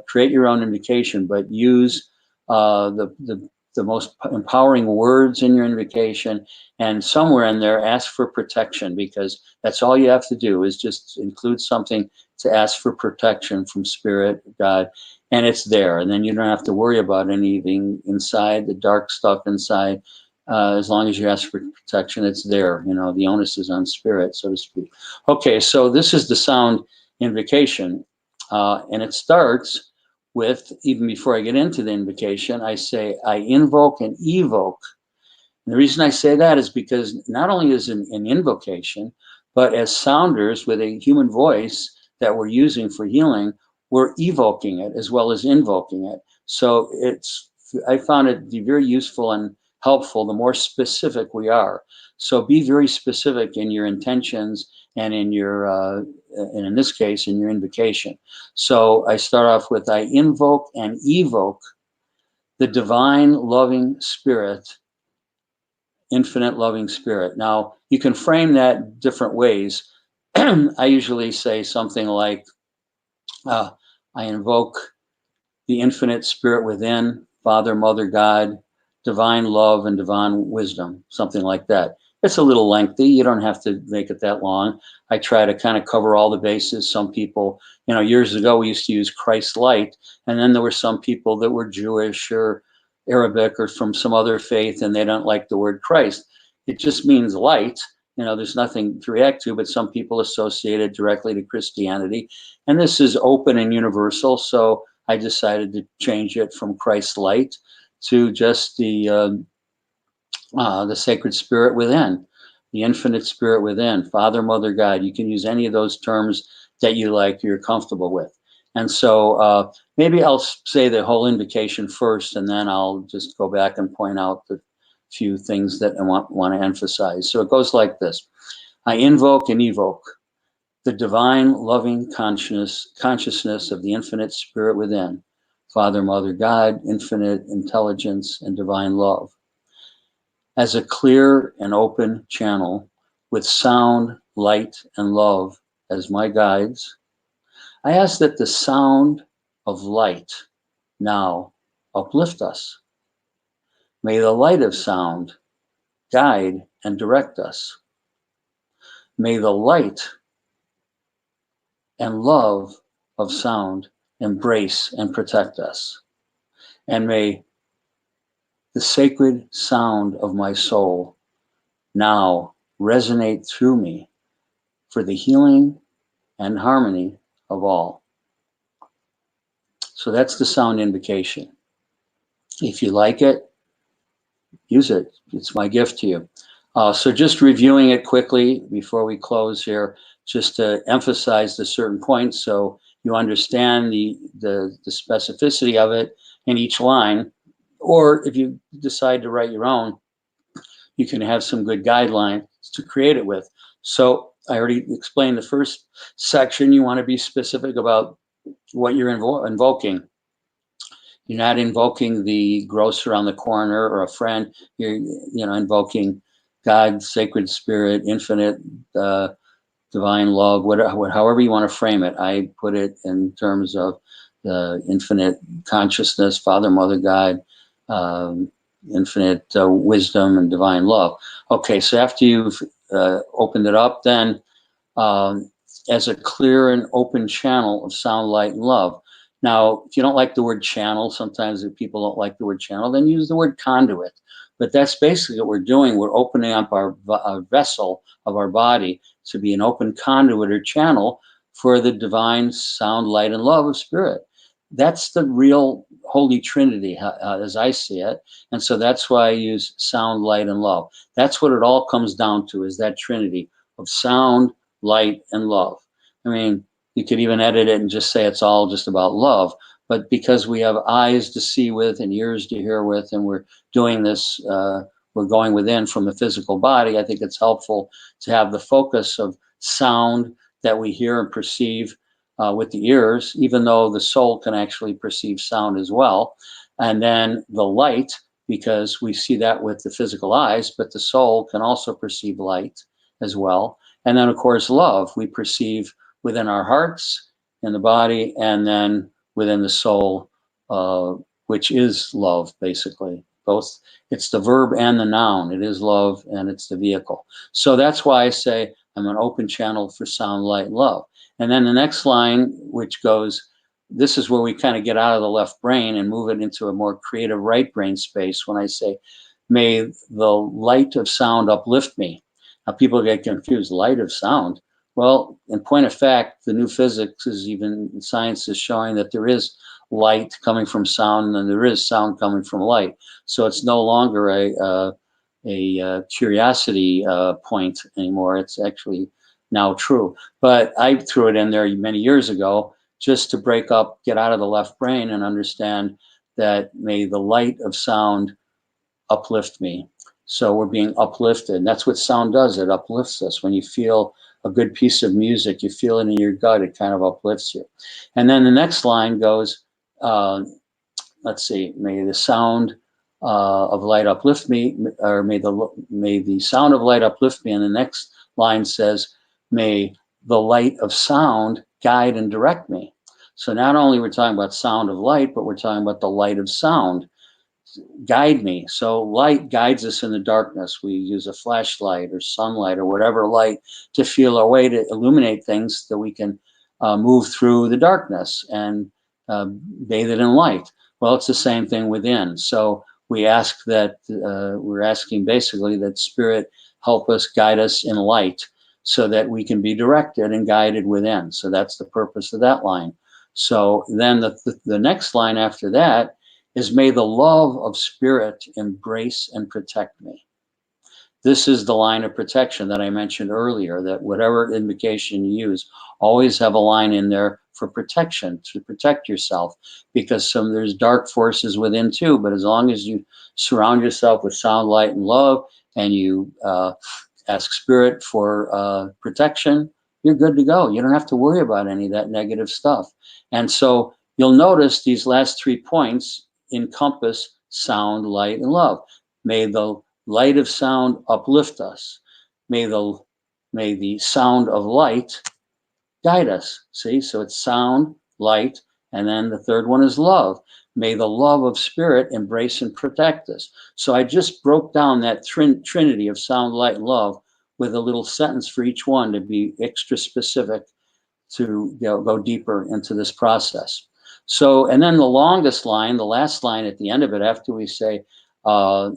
Create your own invocation, but use the most empowering words in your invocation, and somewhere in there, ask for protection, because that's all you have to do is just include something to ask for protection from Spirit, God, and it's there. And then you don't have to worry about anything inside, the dark stuff inside. As long as you ask for protection, it's there. The onus is on Spirit, so to speak. Okay, so this is the sound invocation, and it starts with, even before I get into the invocation, I say, I invoke and evoke. And the reason I say that is because not only is it an invocation, but as sounders with a human voice that we're using for healing, we're evoking it as well as invoking it. So I found it to be very useful and helpful the more specific we are. So be very specific in your intentions and in your, and in this case, in your invocation. So I start off with, I invoke and evoke the divine loving Spirit, infinite loving Spirit. Now, you can frame that different ways. I usually say something like, I invoke the infinite Spirit within, Father, Mother, God, divine love and divine wisdom, something like that. It's a little lengthy. You don't have to make it that long. I try to kind of cover all the bases. Some people, years ago, we used to use Christ light, and then there were some people that were Jewish or Arabic or from some other faith, and they don't like the word Christ. It just means light. There's nothing to react to, but some people associate it directly to Christianity. And this is open and universal, so I decided to change it from Christ light to just the sacred Spirit within, the infinite Spirit within, Father, Mother, God. You can use any of those terms that you like, you're comfortable with. And so maybe I'll say the whole invocation first, and then I'll just go back and point out the few things that I want to emphasize. So it goes like this. I invoke and evoke the divine loving consciousness of the infinite Spirit within, Father, Mother, God, infinite intelligence, and divine love, as a clear and open channel with sound, light, and love as my guides, I ask that the sound of light now uplift us. May the light of sound guide and direct us. May the light and love of sound embrace and protect us. And may the sacred sound of my soul now resonate through me for the healing and harmony of all. So that's the sound invocation. If you like it, use it. It's my gift to you. So just reviewing it quickly before we close here, just to emphasize the certain points so you understand the specificity of it in each line. Or if you decide to write your own, you can have some good guidelines to create it with. So I already explained the first section. You want to be specific about what you're invoking. You're not invoking the grocer on the corner or a friend. You're invoking God, sacred spirit, infinite, divine love, whatever, however you want to frame it. I put it in terms of the infinite consciousness, Father, Mother, God, infinite wisdom and divine love. Okay, so after you've opened it up, then as a clear and open channel of sound, light, and love. Now, if you don't like the word channel, sometimes if people don't like the word channel, then use the word conduit. But that's basically what we're doing. We're opening up our vessel of our body to be an open conduit or channel for the divine sound, light, and love of spirit. That's the real Holy Trinity, as I see it. And so that's why I use sound, light, and love. That's what it all comes down to, is that Trinity of sound, light, and love. I mean, you could even edit it and just say it's all just about love. But because we have eyes to see with and ears to hear with, and we're doing this, we're going within from the physical body, I think it's helpful to have the focus of sound that we hear and perceive with the ears, even though the soul can actually perceive sound as well. And then the light, because we see that with the physical eyes, but the soul can also perceive light as well. And then, of course, love, we perceive within our hearts, in the body, and then within the soul, which is love, basically. Both, it's the verb and the noun. It is love, and it's the vehicle. So that's why I say I'm an open channel for sound, light, and love. And then the next line, which goes, this is where we kind of get out of the left brain and move it into a more creative right brain space when I say, may the light of sound uplift me. Now people get confused, light of sound. Well, in point of fact, the new physics is even, science is showing that there is light coming from sound and there is sound coming from light. So it's no longer a curiosity point anymore. It's actually now true. But I threw it in there many years ago just to break up, get out of the left brain and understand that may the light of sound uplift me. So we're being uplifted. And that's what sound does. It uplifts us. When you feel a good piece of music, you feel it in your gut, it kind of uplifts you. And then the next line goes, let's see, may the sound of light uplift me, or may the sound of light uplift me. And the next line says, may the light of sound guide and direct me. So not only we're talking about sound of light, but we're talking about the light of sound. Guide me. So light guides us in the darkness. We use a flashlight or sunlight or whatever light to feel our way to illuminate things that we can move through the darkness and bathe it in light. Well, it's the same thing within. So we ask that, we're asking basically that Spirit help us, guide us in light so that we can be directed and guided within. So that's the purpose of that line. So then the next line after that is, may the love of Spirit embrace and protect me. This is the line of protection that I mentioned earlier, that whatever invocation you use, always have a line in there for protection, to protect yourself, because there's dark forces within too, but as long as you surround yourself with sound, light, and love, and you ask Spirit for protection, you're good to go. You don't have to worry about any of that negative stuff. And so you'll notice these last 3 points encompass sound, light, and love. May the light of sound uplift us. May the may the sound of light guide us. See, so it's sound, light, and then the third one is love. May the love of spirit embrace and protect us. So I just broke down that trinity of sound, light, and love with a little sentence for each one to be extra specific to go deeper into this process. So, and then the longest line, the last line at the end of it, after we say, uh,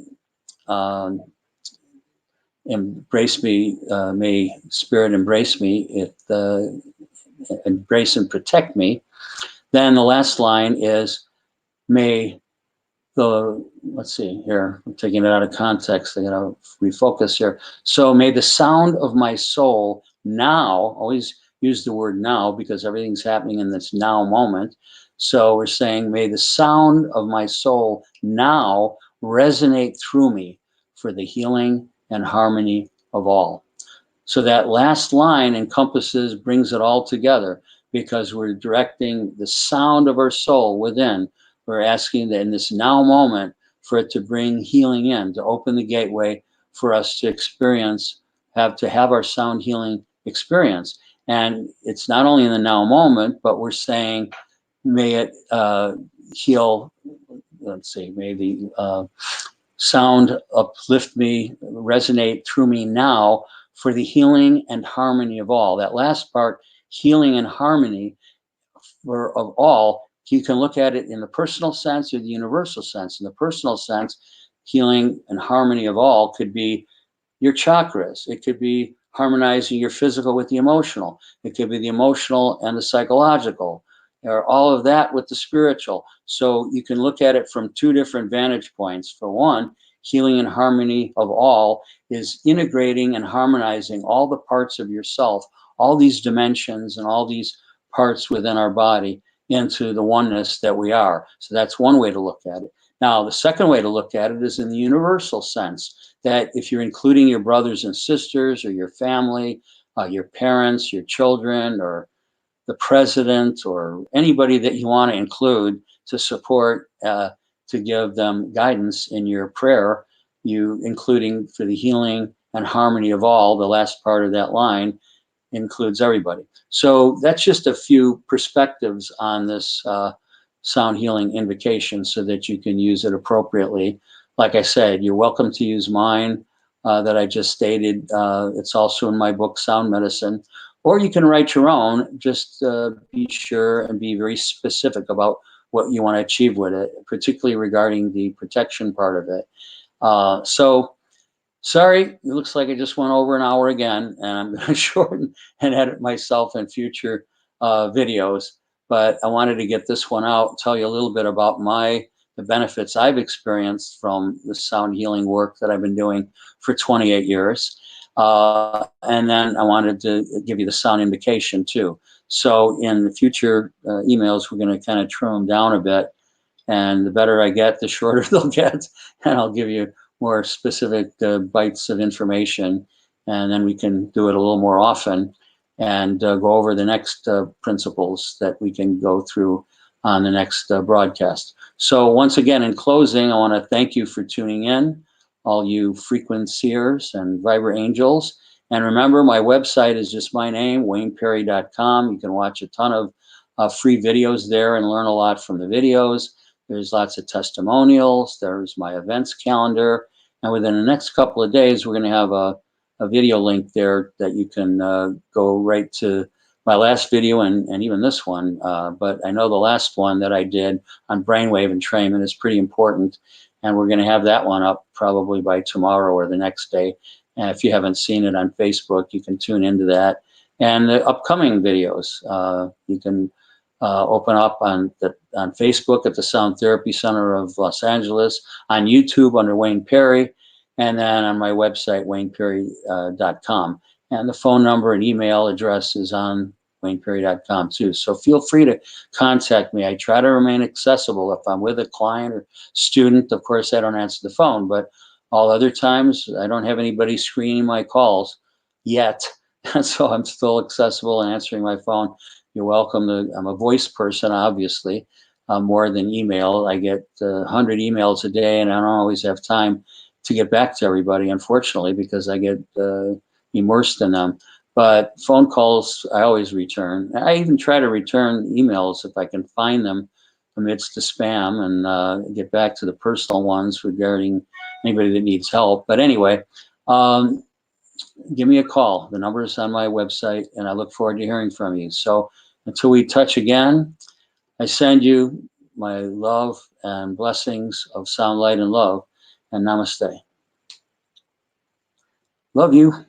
embrace me, may spirit embrace me, embrace and protect me. Then the last line is, may the, let's see here, I'm taking it out of context, I gotta refocus here. So may the sound of my soul now, always use the word now because everything's happening in this now moment. So we're saying, may the sound of my soul now resonate through me for the healing and harmony of all. So that last line encompasses, brings it all together, because we're directing the sound of our soul within. We're asking that in this now moment for it to bring healing in, to open the gateway for us to experience, have our sound healing experience. And it's not only in the now moment, but we're saying, may it heal, let's see, may the sound uplift me, resonate through me now for the healing and harmony of all. That last part, healing and harmony of all, you can look at it in the personal sense or the universal sense. In the personal sense, healing and harmony of all could be your chakras. It could be harmonizing your physical with the emotional. It could be the emotional and the psychological, or all of that with the spiritual. So you can look at it from two different vantage points. For one, healing and harmony of all is integrating and harmonizing all the parts of yourself, all these dimensions and all these parts within our body into the oneness that we are. So that's one way to look at it. Now, the second way to look at it is in the universal sense, that if you're including your brothers and sisters or your family, your parents, your children, or the president, or anybody that you want to include to support, to give them guidance in your prayer, you including for the healing and harmony of all, the last part of that line includes everybody. So that's just a few perspectives on this sound healing invocation so that you can use it appropriately. Like I said, you're welcome to use mine that I just stated. It's also in my book, Sound Medicine. Or you can write your own. Just be sure and be very specific about what you want to achieve with it, particularly regarding the protection part of it. So sorry, it looks like I just went over an hour again, and I'm going to shorten and edit myself in future videos. But I wanted to get this one out, tell you a little bit about the benefits I've experienced from the sound healing work that I've been doing for 28 years. And then I wanted to give you the sound invocation too. So in the future emails, we're going to kind of trim them down a bit. And the better I get, the shorter they'll get. And I'll give you more specific bites of information. And then we can do it a little more often and go over the next principles that we can go through on the next broadcast. So once again, in closing, I want to thank you for tuning in, all you frequent seers and vibrant angels. And remember, my website is just my name, WaynePerry.com. You can watch a ton of free videos there and learn a lot from the videos. There's lots of testimonials. There's my events calendar. And within the next couple of days, we're going to have a video link there that you can go right to my last video and even this one. But I know the last one that I did on brainwave entrainment is pretty important. And we're going to have that one up probably by tomorrow or the next day. And if you haven't seen it on Facebook, you can tune into that. And the upcoming videos, you can open up on Facebook at the Sound Therapy Center of Los Angeles, on YouTube under Wayne Perry, and then on my website, WaynePerry.com. And the phone number and email address is on WaynePerry.com too. So feel free to contact me. I try to remain accessible. If I'm with a client or student, of course, I don't answer the phone, but all other times, I don't have anybody screening my calls yet. So I'm still accessible and answering my phone. You're welcome to, I'm a voice person, obviously, more than email. I get 100 emails a day, and I don't always have time to get back to everybody, unfortunately, because I get immersed in them. But phone calls, I always return. I even try to return emails if I can find them amidst the spam, and get back to the personal ones regarding anybody that needs help. But anyway, um, give me a call. The number is on my website, and I look forward to hearing from you. So until we touch again, I send you my love and blessings of sound, light, and love, and namaste. Love you.